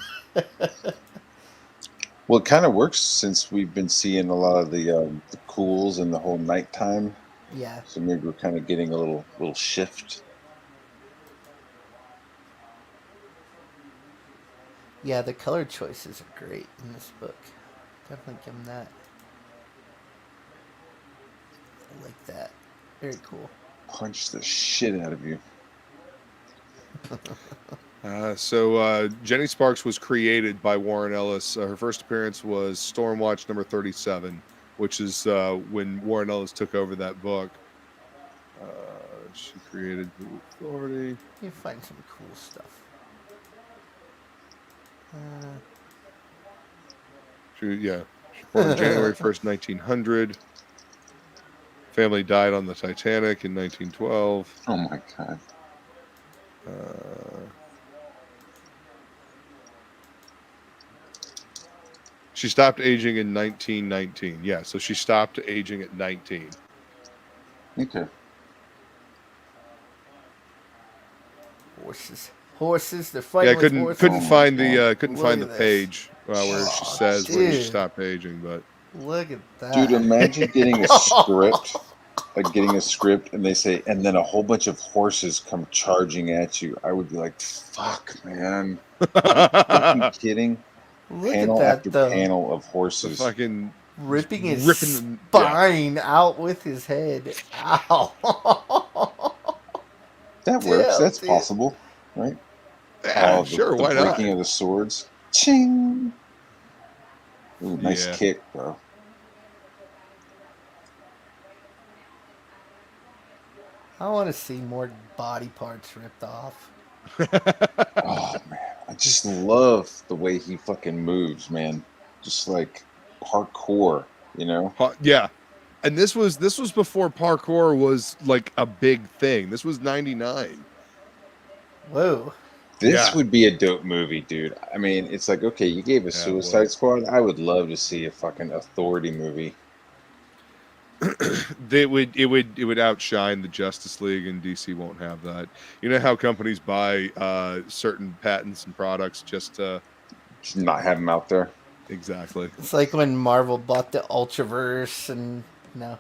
Well, it kind of works since we've been seeing a lot of the cools and the whole nighttime. Yeah. So maybe we're kind of getting a little shift. Yeah, the color choices are great in this book. Definitely give them that. I like that. Very cool. Punch the shit out of you. So Jenny Sparks was created by Warren Ellis. Her first appearance was Stormwatch number 37, which is when Warren Ellis took over that book. She created the Authority. You find some cool stuff. She born January 1st, 1900. Family died on the Titanic in 1912. Oh my god. She stopped aging in 1919. Yeah, so she stopped aging at 19. Okay. Horses. They're fighting Yeah, with couldn't horses. couldn't Oh my find God. couldn't Look find at the this. page where she Oh, says when she dude. stopped aging, but Look at that, Dude, imagine getting a script, like getting a script, and they say, and then a whole bunch of horses come charging at you. I would be like, fuck, man. Fucking kidding? Look Panel at that after though. panel of the horses. fucking Ripping his ripping them- spine out with his head. Ow. That works. Damn, That's dude. possible, right? Yeah, Oh, sure, the why not? breaking of the swords. Ching. Ooh, nice Yeah. kick, bro. I want to see more body parts ripped off. Oh man, I just love the way he fucking moves, man. Just like parkour, you know? Yeah, and this was before parkour was like a big thing. This was 99. Whoa. This Yeah. would be a dope movie, dude. I mean, it's like, okay, you gave a Yeah, it Suicide would. Squad. I would love to see a fucking Authority movie. It would outshine the Justice League, and DC won't have that. You know how companies buy certain patents and products just to Just not have them out there. exactly. It's like when Marvel bought the Ultraverse, and you're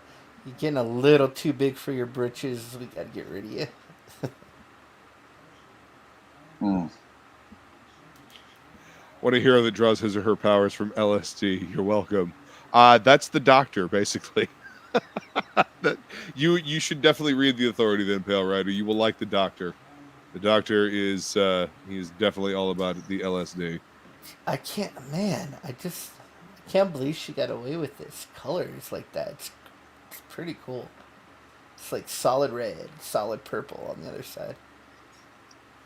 getting a little too big for your britches. We gotta get rid of you. Mm. What a hero that draws his or her powers from LSD. You're welcome. That's the Doctor, basically. That you should definitely read the Authority then, Pale Rider. You will like the Doctor. The Doctor is he's definitely all about the LSD. I can't, man. I can't believe she got away with this. Colors like that. It's pretty cool. It's like solid red, solid purple on the other side.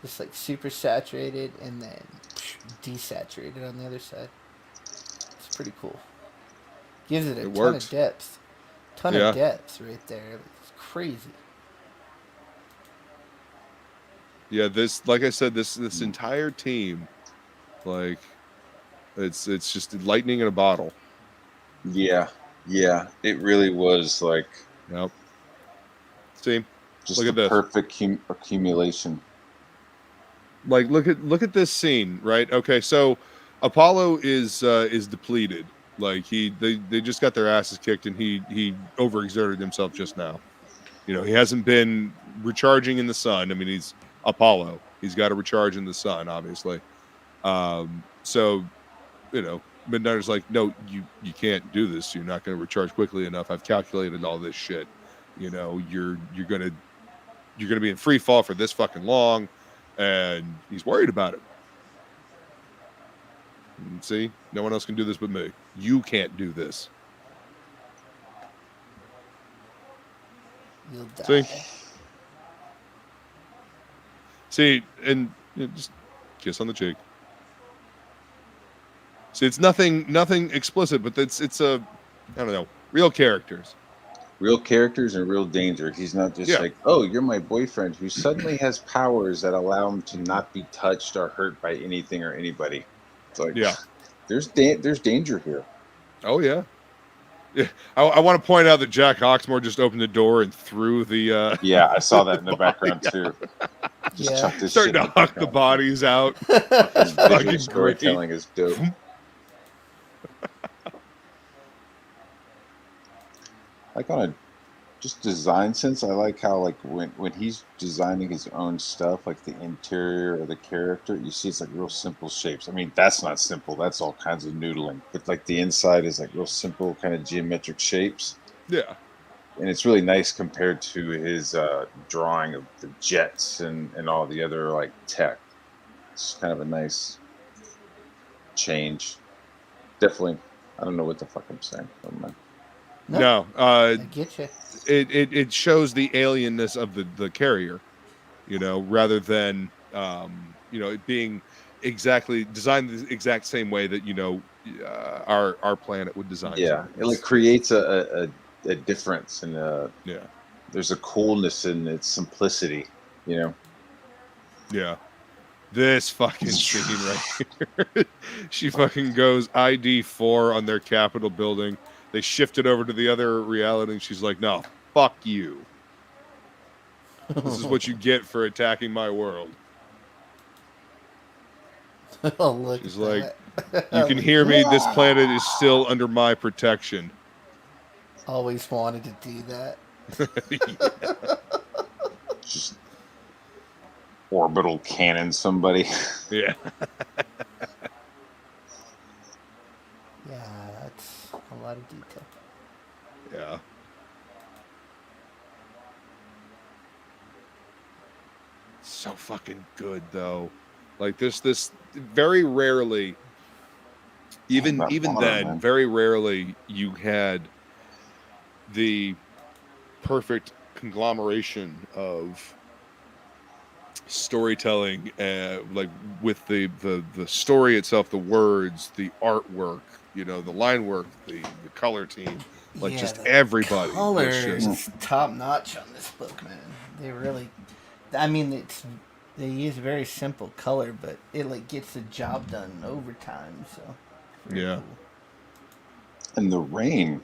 Just like super saturated and then desaturated on the other side. It's pretty cool. Gives it a It ton of works. depth. Ton of Yeah. depth right there. It's crazy. Yeah, this like I said, this entire team, like it's just lightning in a bottle. Yeah, yeah. It really was like Yep. See, just look the at this. perfect accumulation. Like look at this scene, right? Okay, so Apollo is depleted. Like they just got their asses kicked, and he overexerted himself just now. You know, he hasn't been recharging in the sun. I mean, he's Apollo. He's got to recharge in the sun, obviously. So you know, Midnighter's like, no, you can't do this. You're not going to recharge quickly enough. I've calculated all this shit. You know, you're gonna be in free fall for this fucking long, and he's worried about it. And see, no one else can do this but me. You can't do this. You'll die. See, and just kiss on the cheek. See, it's nothing explicit, but it's a I don't know, real characters. Real characters and real danger. He's not just Yeah. like, oh, you're my boyfriend who suddenly has powers that allow him to not be touched or hurt by anything or anybody. It's like, Yeah. there's danger here. Oh yeah. Yeah. I want to point out that Jack Hawksmoor just opened the door and threw the Yeah, I saw that in the body background out. too. Just Yeah. chuck this Starting shit to in huck the background. bodies out. Fucking visual fucking storytelling is dope. Like on a just design sense, I like how like when he's designing his own stuff, like the interior or the character, you see it's like real simple shapes. I mean, that's not simple. That's all kinds of noodling. But like the inside is like real simple kind of geometric shapes. Yeah. And it's really nice compared to his drawing of the jets and all the other like tech. It's kind of a nice change. Definitely. I don't know what the fuck I'm saying. Never mind. No. I get you. It shows the alienness of the carrier, you know, rather than you know, it being exactly designed the exact same way that, you know, our planet would design. Yeah, something. it like creates a difference and Yeah. there's a coolness in its simplicity, you know. Yeah. This fucking scene right here. She fucking goes ID 4 on their Capitol building. They shift it over to the other reality, and she's like, no, fuck you. This is what you get for attacking my world. Oh, look. She's at like, that. you can hear me. This planet is still under my protection. Always wanted to do that. Yeah. Just orbital cannon somebody. Yeah. Yeah, that's a lot of detail. Yeah. So fucking good though. Like this very rarely even That even water, then, man. very rarely you had the perfect conglomeration of storytelling, like with the story itself, the words, the artwork, you know, the line work, the color team, like just the everybody color was just is top notch on this book, man. They really, I mean, it's They use a very simple color, but it like gets the job done over time. So very Yeah. cool. And the rain,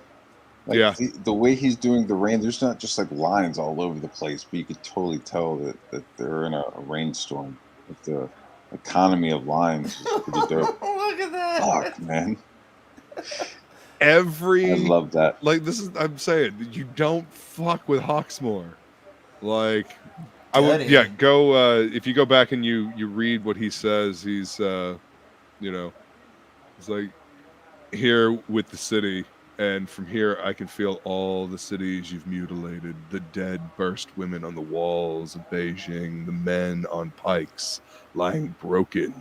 like Yeah. the way he's doing the rain, there's not just like lines all over the place, but you could totally tell that they're in a rainstorm. Like the economy of lines is pretty dope. Look at that. Fuck, man. I Every love that. like this is I'm saying you don't fuck with Hawksmoor. Like I would Gutty. go if you go back and you read what he says, he's you know, it's like here with the city, and from here I can feel all the cities you've mutilated, the dead burst women on the walls of Beijing, the men on pikes lying broken,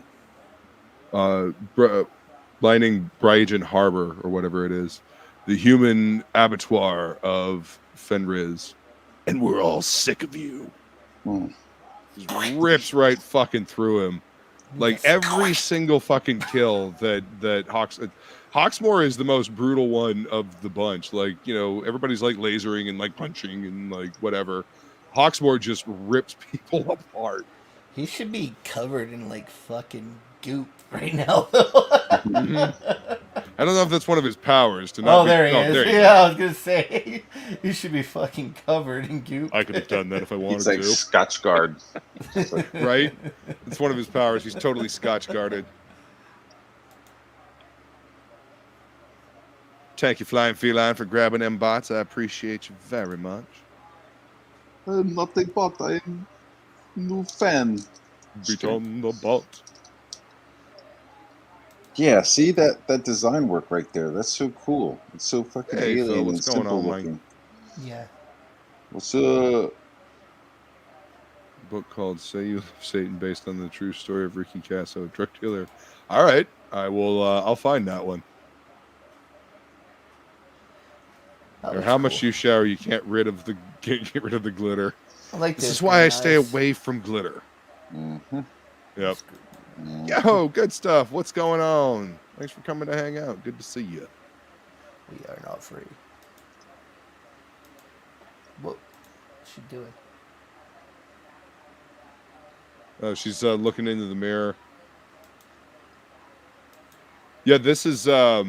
lining Brighton Harbor or whatever it is, the human abattoir of Fenris, and we're all sick of you. Mm. Just rips right fucking through him. Like Yes. every single fucking kill that Hawksmoor is the most brutal one of the bunch. Like, you know, everybody's like lasering and like punching and like whatever. Hawksmoor just rips people apart. He should be covered in like fucking goop right now. I don't know if that's one of his powers to not. Oh, there he is. There you go. Yeah, I was gonna say he should be fucking covered in goop. I could have done that if I wanted He's like to. Scotch guard. Right? It's one of his powers. He's totally Scotch guarded. Thank you, Flying Feline, for grabbing them bots. I appreciate you very much. I'm not a bot. I'm new fan. Beat on the bot. Yeah, see that design work right there. That's so cool. It's so fucking Hey, Phil, alien what's and going simple on, Mike? looking. Yeah. What's up? Book called "Say You Love Satan," based on the true story of Ricky Casso, a drug dealer. All right, I will. I'll find that one. That Or looks how much cool. you shower, you can't get rid of the glitter. I like This this. is why I very stay nice. away from glitter. Mm-hmm. Yep. Mm-hmm. Yo, good stuff. What's going on? Thanks for coming to hang out. Good to see you. We are not free. What? What's she doing? Oh, she's looking into the mirror. Yeah, this is. Yeah,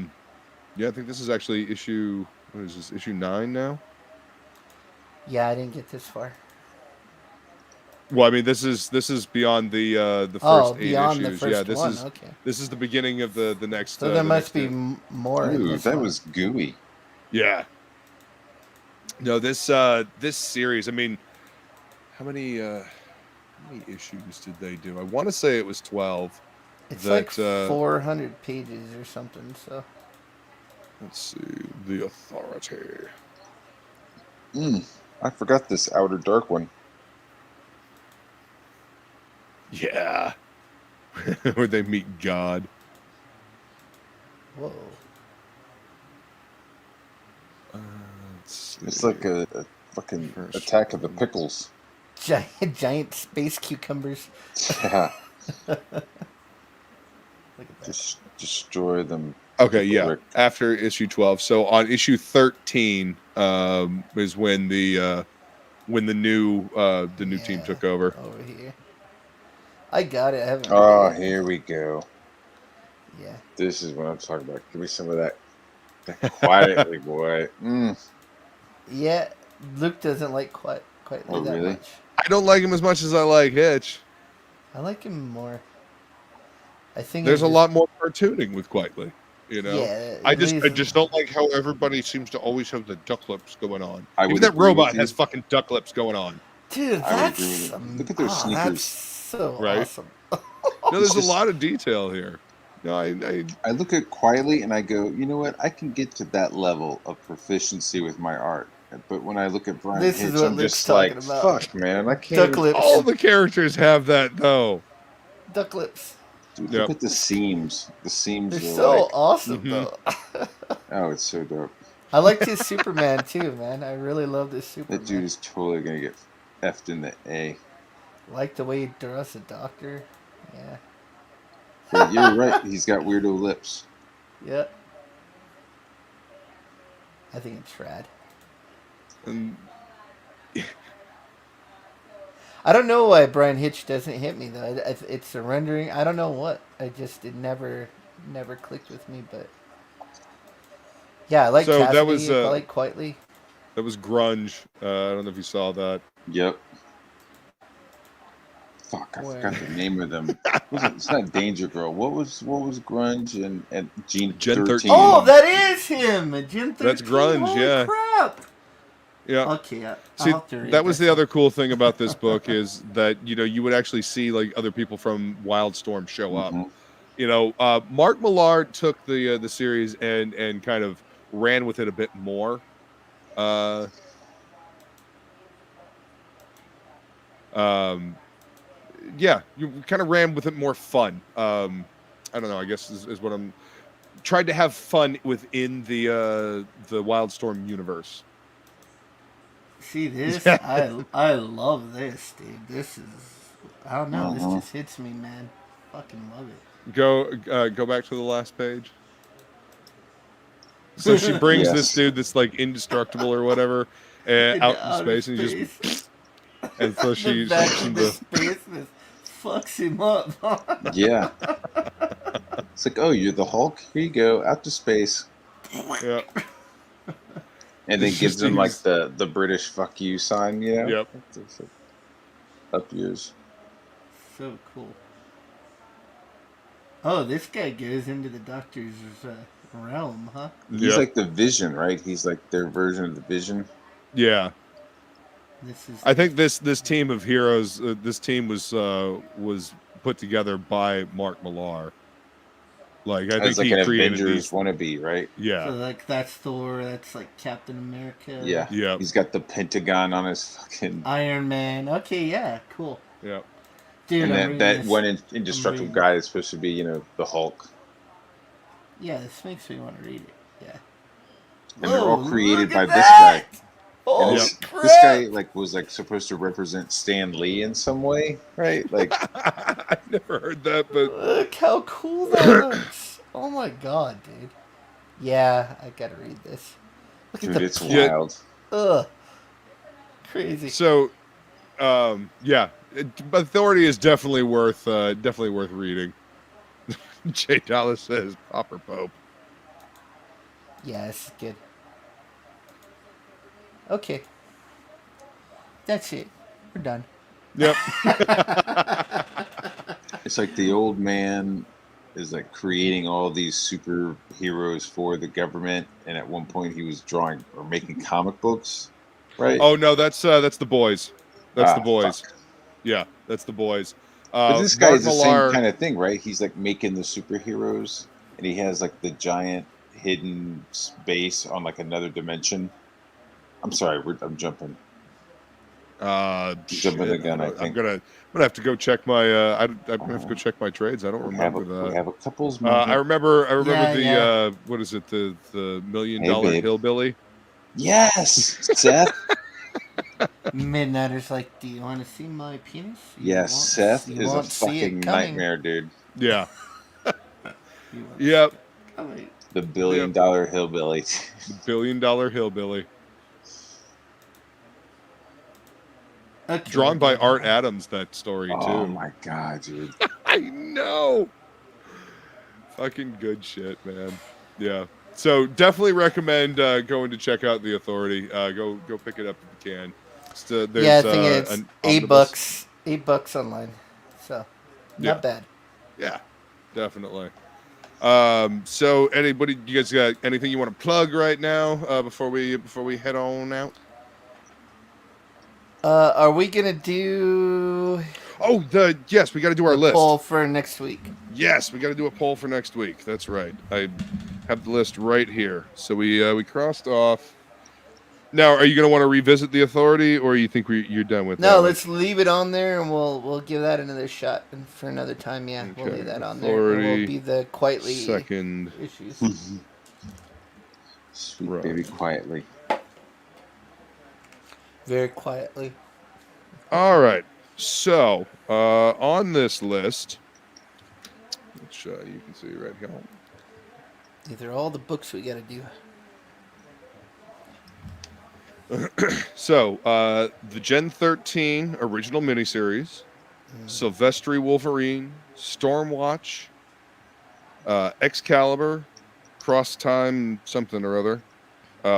I think this is actually issue. What is this? Issue 9 now. Yeah, I didn't get this far. Well, I mean, this is beyond the first Oh, 8 beyond the issues. first Yeah, this one. is Okay. this is the beginning of the next. So there the must next be hit. more. in Ooh, this that one. was gooey. Yeah. No, this series. I mean, how many issues did they do? I want to say it was 12. It's that, like 400 pages or something. So Let's see. The Authority. I forgot this Outer Dark one. Yeah. Where they meet God. whoa. Let's see. It's like a fucking First Attack of the one. Pickles. Giant space cucumbers. Yeah, Look at that. just destroy them. Okay, with the yeah. brick. After issue 12. So on issue 13 is when the new team took over. Over here. I got it. I haven't. Oh, read it yet. here we go. Yeah. This is what I'm talking about. Give me some of that quietly, boy. Yeah. Luke doesn't like quite Oh, that really? much. I don't like him as much as I like Hitch. I like him more. I think There's it a just- lot more cartooning with Quietly, you know. Yeah. I at just least- don't like how everybody seems to always have the duck lips going on. I Even would that agree with robot you. has fucking duck lips going on. Dude, I would that's agree with you. Look at those That's sneakers. so Right? awesome. No, there's just- a lot of detail here. No, I I look at Quietly and I go, you know what? I can get to that level of proficiency with my art. But when I look at Brian This is Hitch, what I'm Luke's just like, talking about. fuck, man. I can't. Duck even- lips. all the characters have that though. Duck lips. Dude, Yep. look at the seams. The seams They're are so like, awesome, Mhm. though. oh, it's so dope. I liked his Superman, too, man. I really love this Superman. That dude is totally gonna get effed in the A. Like the way he draws the doctor. Yeah. But you're right. He's got weirdo lips. Yeah. I think it's rad. And I don't know why Brian Hitch doesn't hit me though. It's surrendering. I don't know what. It never clicked with me. But yeah, I like So Cassidy. I like Quietly. that was grunge. I don't know if you saw that. Yep. Fuck, I forgot the name of them. It's not Danger Girl. What was grunge and Gen 13? Oh, that is him. Gen 13. That's grunge. Holy Yeah. crap. Yeah. Okay. I'll See, have to read that was this the one. other cool thing about this book is that you would actually see like other people from Wildstorm show up. Mark Millar took the series and kind of ran with it a bit more. Yeah, you kind of ran with it more fun. I don't know. I guess is what I'm tried to have fun within the Wildstorm universe. See this? Yeah. I love this, dude. This is I don't know. This just hits me, man. Fucking love it. Go back to the last page. So she brings this dude that's like indestructible or whatever out in space, and he just and so she the space fucks him up. Yeah. It's like, oh, you're the Hulk. Here you go, out to space. Yeah. And then gives him like the British "fuck you" sign. Yep. Up yours. So cool. Oh, this guy goes into the Doctor's realm, huh? He's like the Vision, right? He's like their version of the Vision. Yeah. I think this team of heroes, this team was put together by Mark Millar. Like I think like he an created Avengers wannabe, right? Yeah. So like that's Thor. That's like Captain America. Yeah. Yeah. He's got the Pentagon on his fucking Iron Man. Okay, yeah, cool. Yeah. Dude, and that one indestructible guy is supposed to be, the Hulk. Yeah, this makes me want to read it. Yeah. And they're all created by this guy. Holy crap! This guy was supposed to represent Stan Lee in some way, right? Like I never heard that, but look how cool that looks. Oh my god, dude. Yeah, I gotta read this. Look dude, at it's wild. Ugh. Crazy. So, yeah, Authority is definitely worth reading. Jay Dallas says Popper Pope. Yeah, this is good. Okay. That's it. We're done. Yep. It's like the old man is like creating all these superheroes for the government, and at one point he was drawing or making comic books, right? Oh no, that's the boys. That's the boys. Fuck. Yeah, that's the boys. But this guy is the same kind of thing, right? He's like making the superheroes, and he has like the giant hidden base on like another dimension. I'm sorry, I'm jumping. Jumping the gun. I think I'm gonna have to go check my. I'm gonna have to go check my trades. I don't remember that. We have a couple's. I remember the yeah. what is it? The $1 million hillbilly. Yes, Seth. Midnighter's like, do you want to see my penis? Yes, Seth is a fucking nightmare, dude. Yeah. Yep. The $1 billion hillbilly. The $1 billion hillbilly. Okay, drawn by Art Adams, that story too. Oh my god, dude. I know. Fucking good shit, man. Yeah. So definitely recommend going to check out The Authority. Go pick it up if you can. I think it's $8. $8 online. So not bad. Yeah, definitely. So anybody, you guys got anything you want to plug right now before we head on out? Are we gonna do? Oh, yes, we got to do our list. Poll for next week. Yes, we got to do a poll for next week. That's right. I have the list right here. So we crossed off. Now, are you going to want to revisit The Authority, or you think you're done with that? No, let's leave it on there, and we'll give that another shot and for another time. Yeah, okay. We'll leave that on there. And we'll be the quietly second issues. Sweet right. Baby, quietly. Very quietly. All right. So, on this list, which you can see right here. These are all the books we got to do. So, the Gen 13 original miniseries, Silvestri Wolverine, Stormwatch, Excalibur, Cross Time something or other,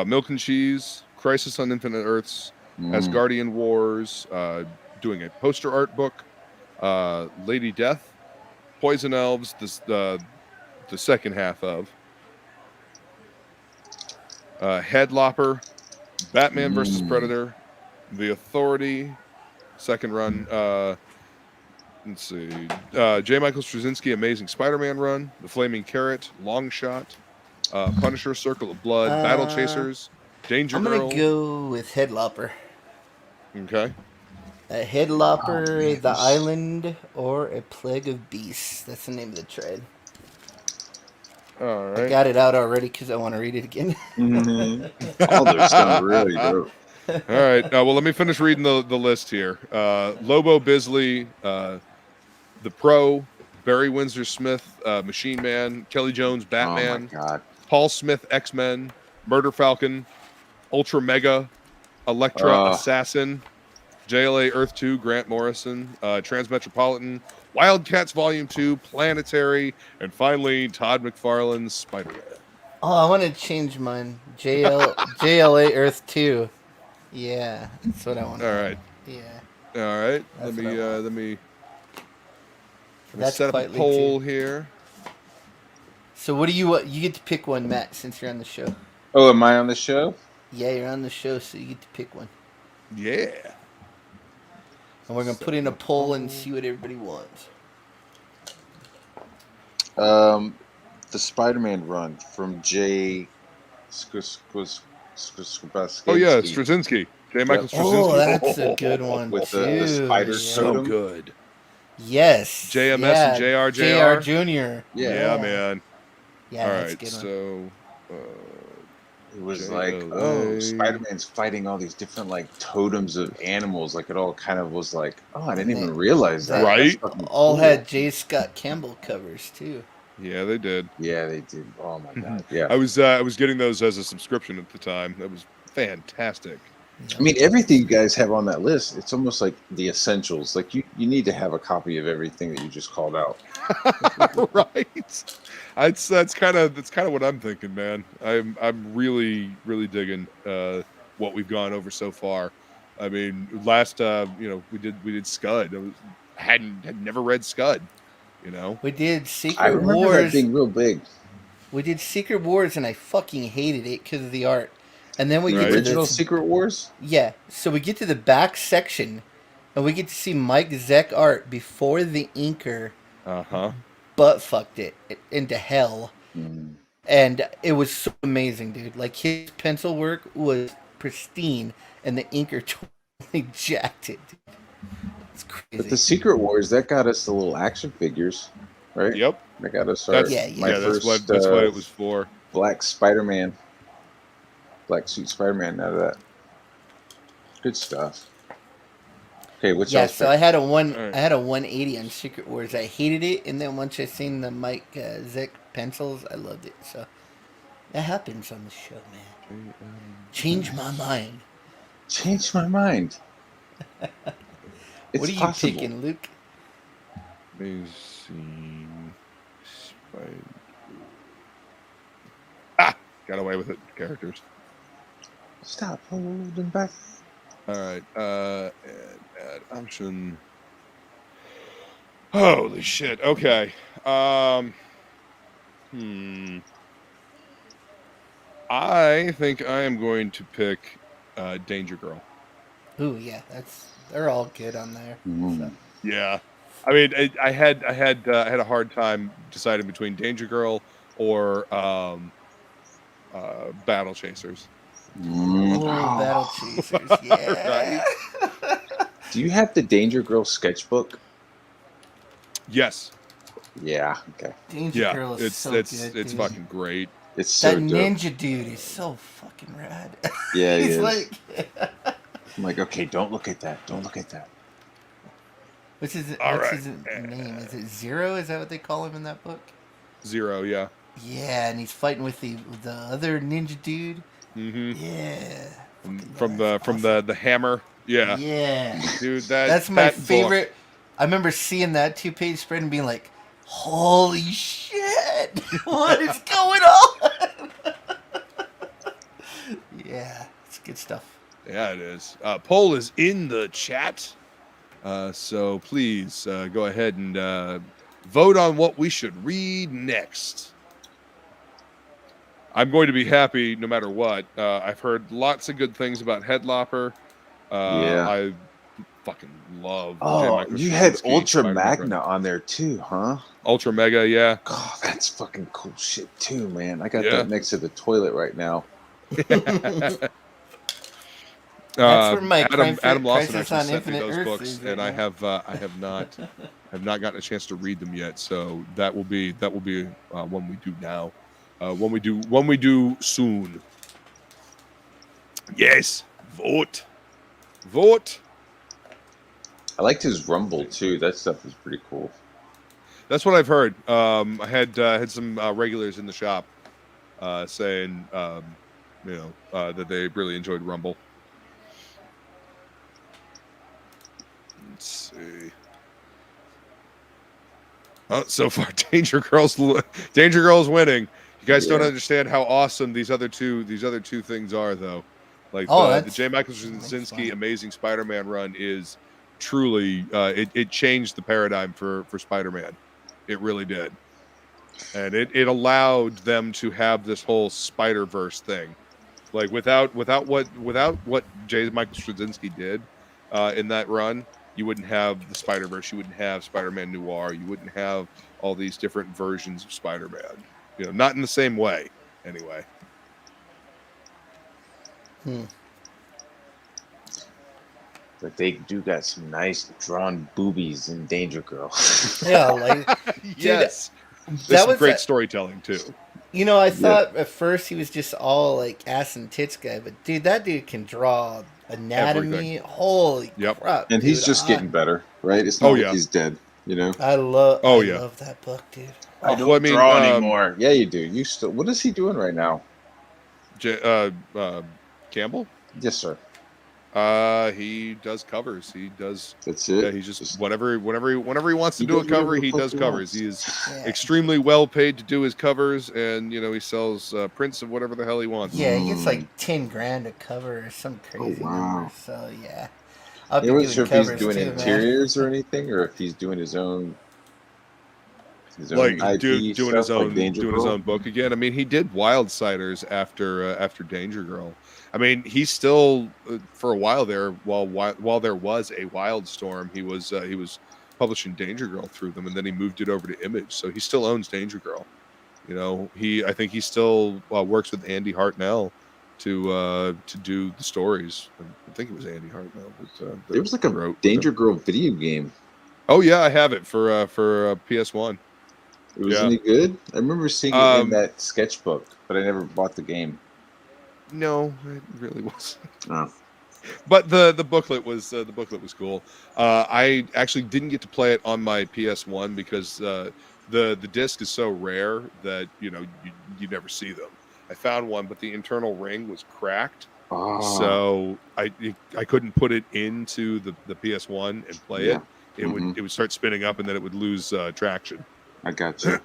Milk and Cheese, Crisis on Infinite Earths, Mm. Asgardian Wars, doing a poster art book, Lady Death, Poison Elves, the second half of, Headlopper, Batman versus Mm. Predator, The Authority, second run. Let's see. J. Michael Straczynski, Amazing Spider-Man run, The Flaming Carrot, Long Shot, Punisher, Circle of Blood, Battle Chasers, Danger I'm gonna Girl. go with Headlopper. Okay. A Oh Headlopper, man, The Island, or A Plague of Beasts. That's the name of the trade. All I right. got it out already because I want to read it again. all their stuff really dope. All right. Well, let me finish reading the list here. Lobo Bisley, The Pro, Barry Windsor Smith, Machine Man, Kelly Jones, Oh my Batman, god. Paul Smith, X-Men, Murder Falcon, Ultra Mega, Elektra, Assassin, JLA Earth 2, Grant Morrison, Transmetropolitan, Wildcats Volume 2, Planetary, and finally Todd McFarlane's Spider-Man. Oh, I want to change mine. JLA Earth 2. Yeah, that's what I want. All right. Yeah, All right. That's Let what I want. me That's set up a quietly poll too. here. So what do you get to pick one, Matt, since you're on the show. Oh, am I on the show? Yeah, you're on the show, so you get to pick one. Yeah. And we're gonna put in a poll and see what everybody wants. The Spider-Man run from Jay Oh yeah, Skansky Straczynski. J. Michael Yep. Oh, Straczynski. that's a good one with too. the spider Yeah. So totem. good. Yes. JMS and JR. JR Jr. Yeah, man. Yeah, All that's a right, good one. so It was JLA. like, oh, Spider-Man's fighting all these different like totems of animals. Like it all kind of was like, oh, I didn't even realize that. Right? That's fucking All cool. had J. Scott Campbell covers too. Yeah, they did. Yeah, they did. Oh my god. Yeah. I was getting those as a subscription at the time. That was fantastic. I mean, everything you guys have on that list, it's almost like the essentials. Like you need to have a copy of everything that you just called out. Right. That's kind of what I'm thinking, man. I'm really digging what we've gone over so far. I mean, last we did Scud. Had never read Scud. You know, We did I Secret remember that Wars. being real big. We did Secret Wars, and I fucking hated it because of the art. And then we The get to original the Secret Wars? yeah. So we get to the back section, and we get to see Mike Zeck art before the inker butt fucked it into hell. Mm. And it was so amazing, dude. Like his pencil work was pristine, and the inker totally jacked it. Dude. It's crazy. But the Secret Wars, that got us the little action figures, right? Yep. That got us our That's what it was for. Black Spider-Man. Black suit Spider-Man out of that. Good stuff. Okay, what's yeah? y'all's So pick? I had a 180 on Secret Wars. I hated it, and then once I seen the Mike Zeck pencils, I loved it. So that happens on the show, man. Change my mind. Change my mind. It's What are you possible. picking, Luke? Amazing Spider. Got away with it. Characters. Stop holding back. All right. Add option. Holy shit. Okay. I think I am going to pick Danger Girl. Ooh, yeah, they're all good on there. So. Yeah. I mean, I had a hard time deciding between Danger Girl or Battle Chasers. Oh, Battle Chasers, yeah. Right? Do you have the Danger Girl sketchbook? Yes. Yeah. Okay. Danger Girl is so good. It's fucking great. It's so that dope. ninja dude is so fucking rad. Yeah, he he's is. like. I'm like, okay, don't look at that. Don't look at that. What's his name? Is it Zero? Is that what they call him in that book? Zero, yeah. Yeah, and he's fighting with the other ninja dude. Mm-hmm. Yeah. from That's the hammer. Yeah, Yeah. dude, That's my that book. favorite. I remember seeing that 2-page spread and being like, holy shit! What is going on? Yeah, it's good stuff. Yeah, it is. Poll is in the chat, so please go ahead and vote on what we should read next. I'm going to be happy no matter what. I've heard lots of good things about Headlopper. Yeah. I fucking love J. Oh, Michael you had Straczynski Ultra Spider-Man Magna run. on there too, huh? Ultra Mega, yeah. God, that's fucking cool shit too, man. I got Yeah. that next to the toilet right now. That's where my Adam Lawson Crisis actually on sent me Infinite those Earth books, is and right I have not gotten a chance to read them yet. So that will be one we do now, one we do soon. Yes, vote. I liked his Rumble too. That stuff is pretty cool. That's what I've heard. I had some regulars in the shop saying that they really enjoyed Rumble. Let's see. Oh, so far, Danger Girl's winning. You guys don't understand how awesome these other two things are, though. Like the J. Michael Straczynski Amazing Spider-Man run is truly it changed the paradigm for Spider-Man. It really did, and it allowed them to have this whole Spider-Verse thing. Like without what J. Michael Straczynski did in that run, you wouldn't have the Spider-Verse. You wouldn't have Spider-Man Noir. You wouldn't have all these different versions of Spider-Man. Not in the same way, anyway. But they do got some nice drawn boobies in Danger Girl. Yeah, like yes, that was great storytelling too. I thought at first he was just all like ass and tits guy, but dude, that dude can draw anatomy. Everything. Holy crap! And dude, he's just getting better, right? It's not like he's dead, I love that book, dude. I don't draw anymore. Yeah, you do. You still. What is he doing right now? Campbell? Yes, sir. He does covers. He does. That's it. Yeah, he's just whenever he wants to do a cover, he does covers. He is Yeah. extremely well paid to do his covers, and he sells prints of whatever the hell he wants. Yeah, he gets like $10,000 a cover or some crazy number. So yeah, I'll be I wasn't doing sure if covers he's doing too, interiors or anything, or if he's doing his own. Like IP doing stuff, his own like Danger doing Girl? his own book again. I mean, he did Wildsiders after Danger Girl. I mean, he still for a while there, while there was a Wildstorm, he was publishing Danger Girl through them, and then he moved it over to Image. So he still owns Danger Girl. I think he still works with Andy Hartnell to do the stories. I think it was Andy Hartnell. There was like a Danger Girl video game. Oh yeah, I have it for PS1. It was any good? I remember seeing it in that sketchbook, but I never bought the game. No, it really wasn't. Oh. But the booklet was cool. I actually didn't get to play it on my PS1 because the disc is so rare that you never see them. I found one, but the internal ring was cracked, so I couldn't put it into the PS1 and play it. It would start spinning up, and then it would lose traction. I got you.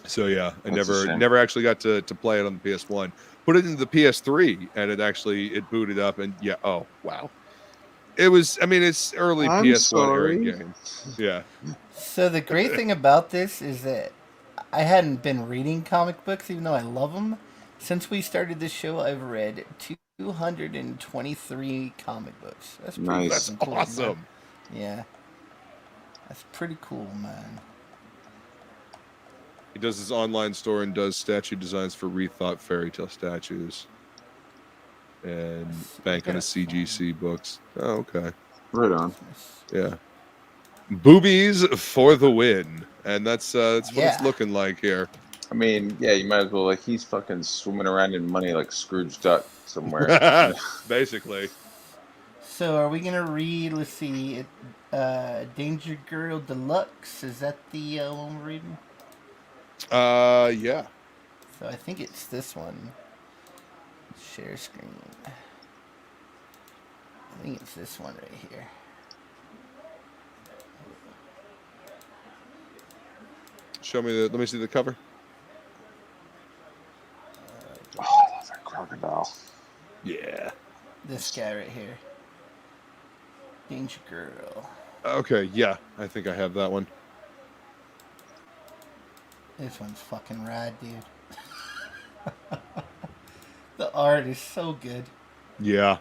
So yeah, I That's never actually got to play it on the PS1. Put it into the PS3, and it booted up, and yeah, oh wow, it was. I mean, it's early PS1 era game. Yeah. So the great thing about this is that I hadn't been reading comic books, even though I love them. Since we started this show, I've read 223 comic books. That's pretty nice. That's cool, awesome. Man. Yeah, that's pretty cool, man. He does his online store and does statue designs for Rethought Fairy Tale statues. And bank on his CGC books. Oh, okay. Right on. Yeah. Boobies for the win. And that's what it's looking like here. I mean, yeah, you might as well, like, he's fucking swimming around in money like Scrooge Duck somewhere. Basically. So are we going to read, let's see, Danger Girl Deluxe? Is that the one we're reading? Yeah. So I think it's this one. Share screen. I think it's this one right here. Show me the. Let me see the cover. Oh, I love that crocodile. Yeah. This guy right here. Danger Girl. Okay. Yeah, I think I have that one. This one's fucking rad, dude. The art is so good. Yeah.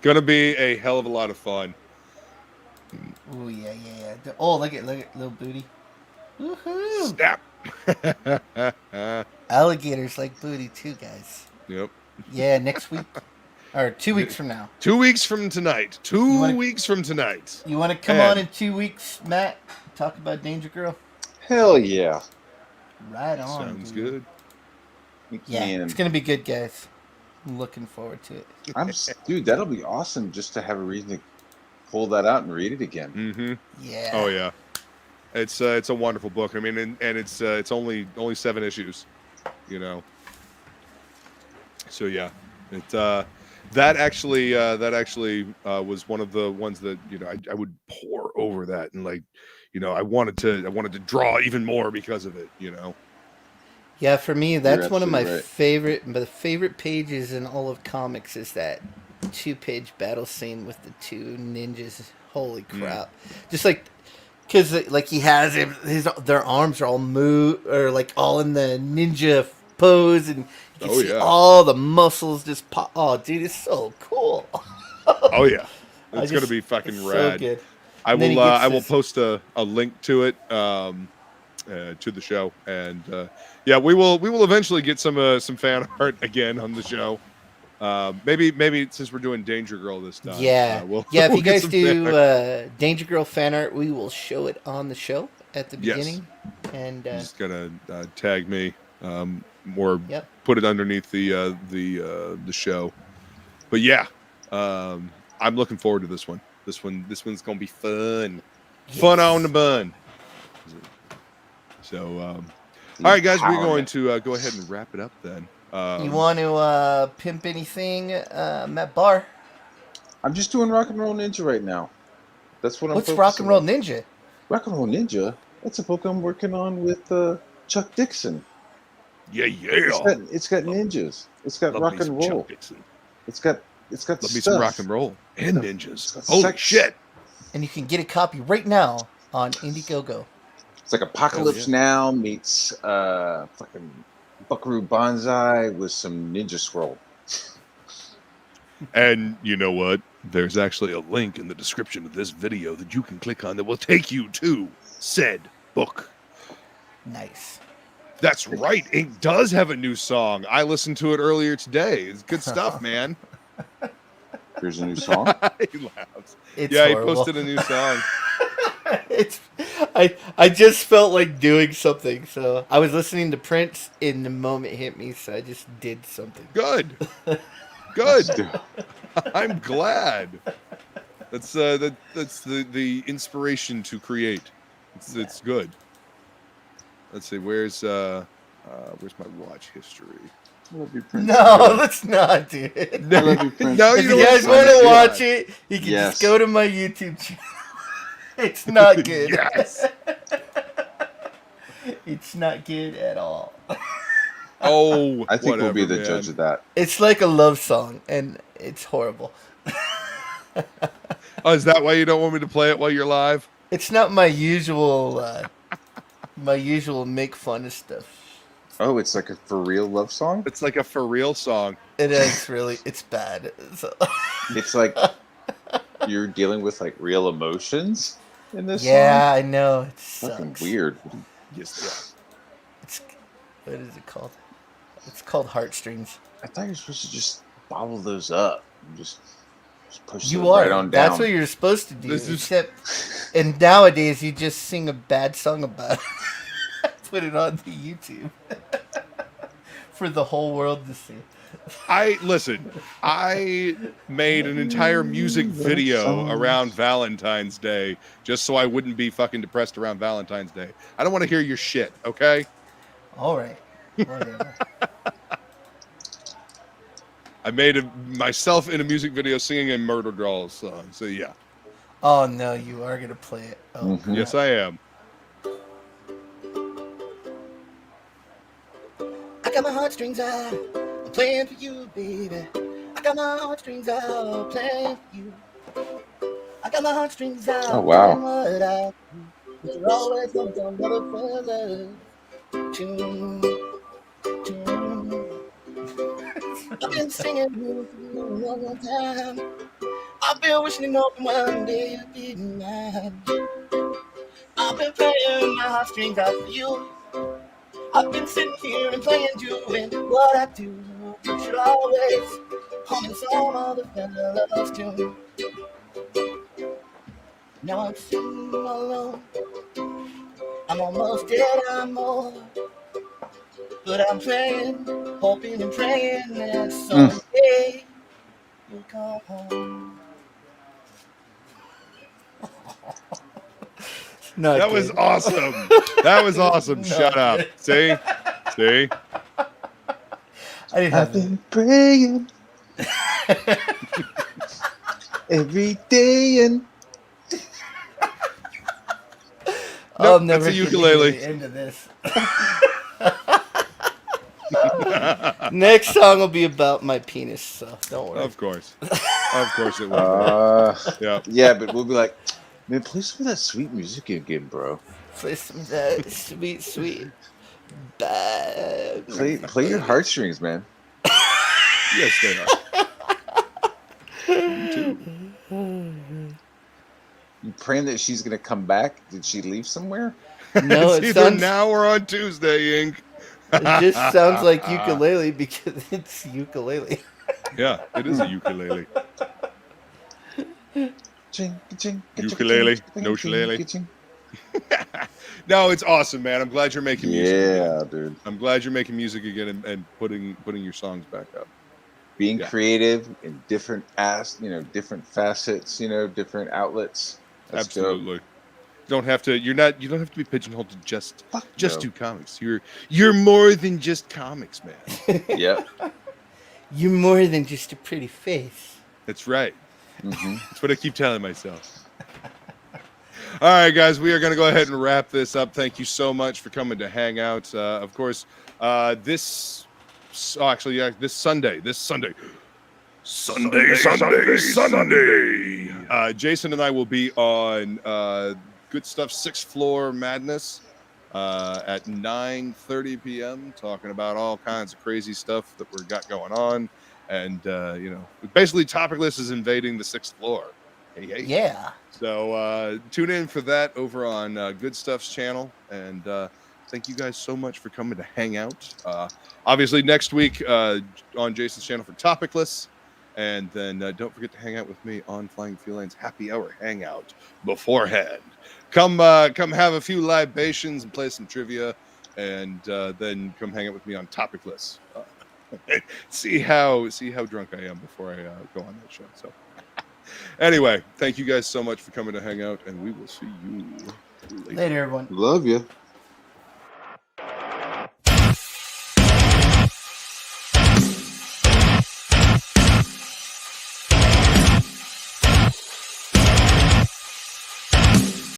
Gonna be a hell of a lot of fun. Oh yeah. Oh, look at little booty. Woohoo! Snap. Alligators like booty too, guys. Yep. Yeah, next week or 2 weeks from now. 2 weeks from tonight. wanna- weeks from tonight. You want to come on in 2 weeks, Matt? Talk about Danger Girl. Hell yeah. Right on. Sounds dude. good. Yeah, it's gonna be good, guys. I'm looking forward to it. Dude, that'll be awesome just to have a reason to pull that out and read it again. Mm-hmm. Yeah. Oh yeah. It's a wonderful book. I mean, and it's only 7 issues, you know. So yeah, it that actually was one of the ones that, you know, I would pour over that, and like, you know, I wanted to draw even more because of it, you know. Yeah, for me, that's one of my absolutely right. favorite pages in all of comics is that 2-page battle scene with the 2 ninjas. Holy crap! Just like, because like he has their arms are all or like all in the ninja pose, and you can see all the muscles just pop. Oh, dude, it's so cool. Oh yeah, it's gonna be fucking rad. So good. I will post a link to it to the show, and yeah, we will eventually get some fan art again on the show. Maybe since we're doing Danger Girl this time. Yeah, we'll if you get guys some do Danger Girl fan art, we will show it on the show at the beginning. And you're just gonna tag me, or put it underneath the show. But yeah, I'm looking forward to this one. This one's gonna be fun. Fun on the bun. So, all right, guys, we're going to go ahead and wrap it up then. You want to pimp anything, Matt Barr? I'm just doing Rock and Roll Ninja right now. That's what I'm. What's Rock and Roll Ninja? Rock and Roll Ninja. That's a book I'm working on with Chuck Dixon. Yeah. It's got ninjas. It's got rock and roll. Chuck Dixon. It's got Love me some rock and roll and ninjas. Holy shit! And you can get a copy right now on Indiegogo. It's like Apocalypse Now meets fucking Buckaroo Banzai with some Ninja Scroll. And you know what? There's actually a link in the description of this video that you can click on that will take you to said book. Nice. That's right. Ink does have a new song. I listened to it earlier today. It's good stuff, man. There's a new song? He laughs. It's horrible. He posted a new song. I just felt like doing something, so I was listening to Prince and the moment hit me, so I just did something. Good. I'm glad. That's the inspiration to create. It's good. Let's see, where's my watch history? I love you, Prince. No, let's not, dude. I love you, Prince. No, if you guys want to watch it, you can just go to my YouTube channel. It's not good. Yes. It's not good at all. Oh, I think we'll be the judge of that. It's like a love song, and it's horrible. Oh, is that why you don't want me to play it while you're live? It's not my usual make fun of stuff. Oh, it's like a for real love song? It's like a for real song. It is really, it's bad. So. It's like you're dealing with like real emotions in this song? Yeah, I know. It sucks. Fucking weird. Yes. It's, what is it called? It's called Heartstrings. I thought you were supposed to just bottle those up and just push you them are. right on down. That's what you're supposed to do. And nowadays you just sing a bad song about it. Put it on the YouTube for the whole world to see. I made an entire music video around Valentine's Day just so I wouldn't be fucking depressed around Valentine's Day. I don't want to hear your shit, okay? All right. Whatever. I made myself in a music video singing a Murder Dolls song. So yeah, Oh no, you are gonna play it. Oh Mhm. yes I am. I got my heartstrings out, I'm playing for you, baby. I got my heartstrings out, playing for you. I got my heartstrings Oh out, doing wow. what I do. You're always hooked on another feather. Tune, tune. I've been singing for you a long time. I've been wishing hoping one day you'd be mine. I've been playing my heartstrings out for you. I've been sitting here and playing, doing what I do. You should always humming some other fella's tune. Now I'm sitting alone. I'm almost dead, I'm more. But I'm praying, hoping and praying that someday you'll come home. Not That was awesome. That was awesome. Not Shut up. good. See? See? I didn't I've have been praying every day and Nope, I'm never that's a getting ukulele. to the end of this. Next song will be about my penis, so don't worry. Of course. Of course it will. Yeah. yeah, but we'll be like, man, play some of that sweet music again, bro. Play some of that sweet, sweet bad. Play your heartstrings, man. Yes, they are. Me too. You praying that she's gonna come back? Did she leave somewhere? No, It's it either sounds. now or on Tuesday, Ink. It just sounds like ukulele because it's ukulele. Uh-huh. Yeah, it is a ukulele. Ching, ching, Ukulele, ching, no ching, shillelagh. ching. No, it's awesome, man. I'm glad you're making music. Yeah, Again. dude. I'm glad you're making music again and putting your songs back up. Being Yeah. creative in different different facets, different outlets. That's dope. Absolutely. You don't have to be pigeonholed to just Fuck no. do comics. You're more than just comics, man. Yep. You're more than just a pretty face. That's right. hmm That's what I keep telling myself. All right, guys, we are going to go ahead and wrap this up. Thank you so much for coming to hang out. Of course, this Sunday. Jason and I will be on Good Stuff 6th Floor Madness at 9:30 p.m. talking about all kinds of crazy stuff that we got going on. And, basically Topicless is invading the 6th floor. Hey. Yeah. So tune in for that over on Good Stuff's channel. And thank you guys so much for coming to hang out. Obviously, next week on Jason's channel for Topicless. And then don't forget to hang out with me on Flying Feline's Happy Hour Hangout beforehand. Come have a few libations and play some trivia. And then come hang out with me on Topicless. See how drunk I am before I go on that show. So anyway, thank you guys so much for coming to hang out, and we will see you later. Later, everyone. Love you.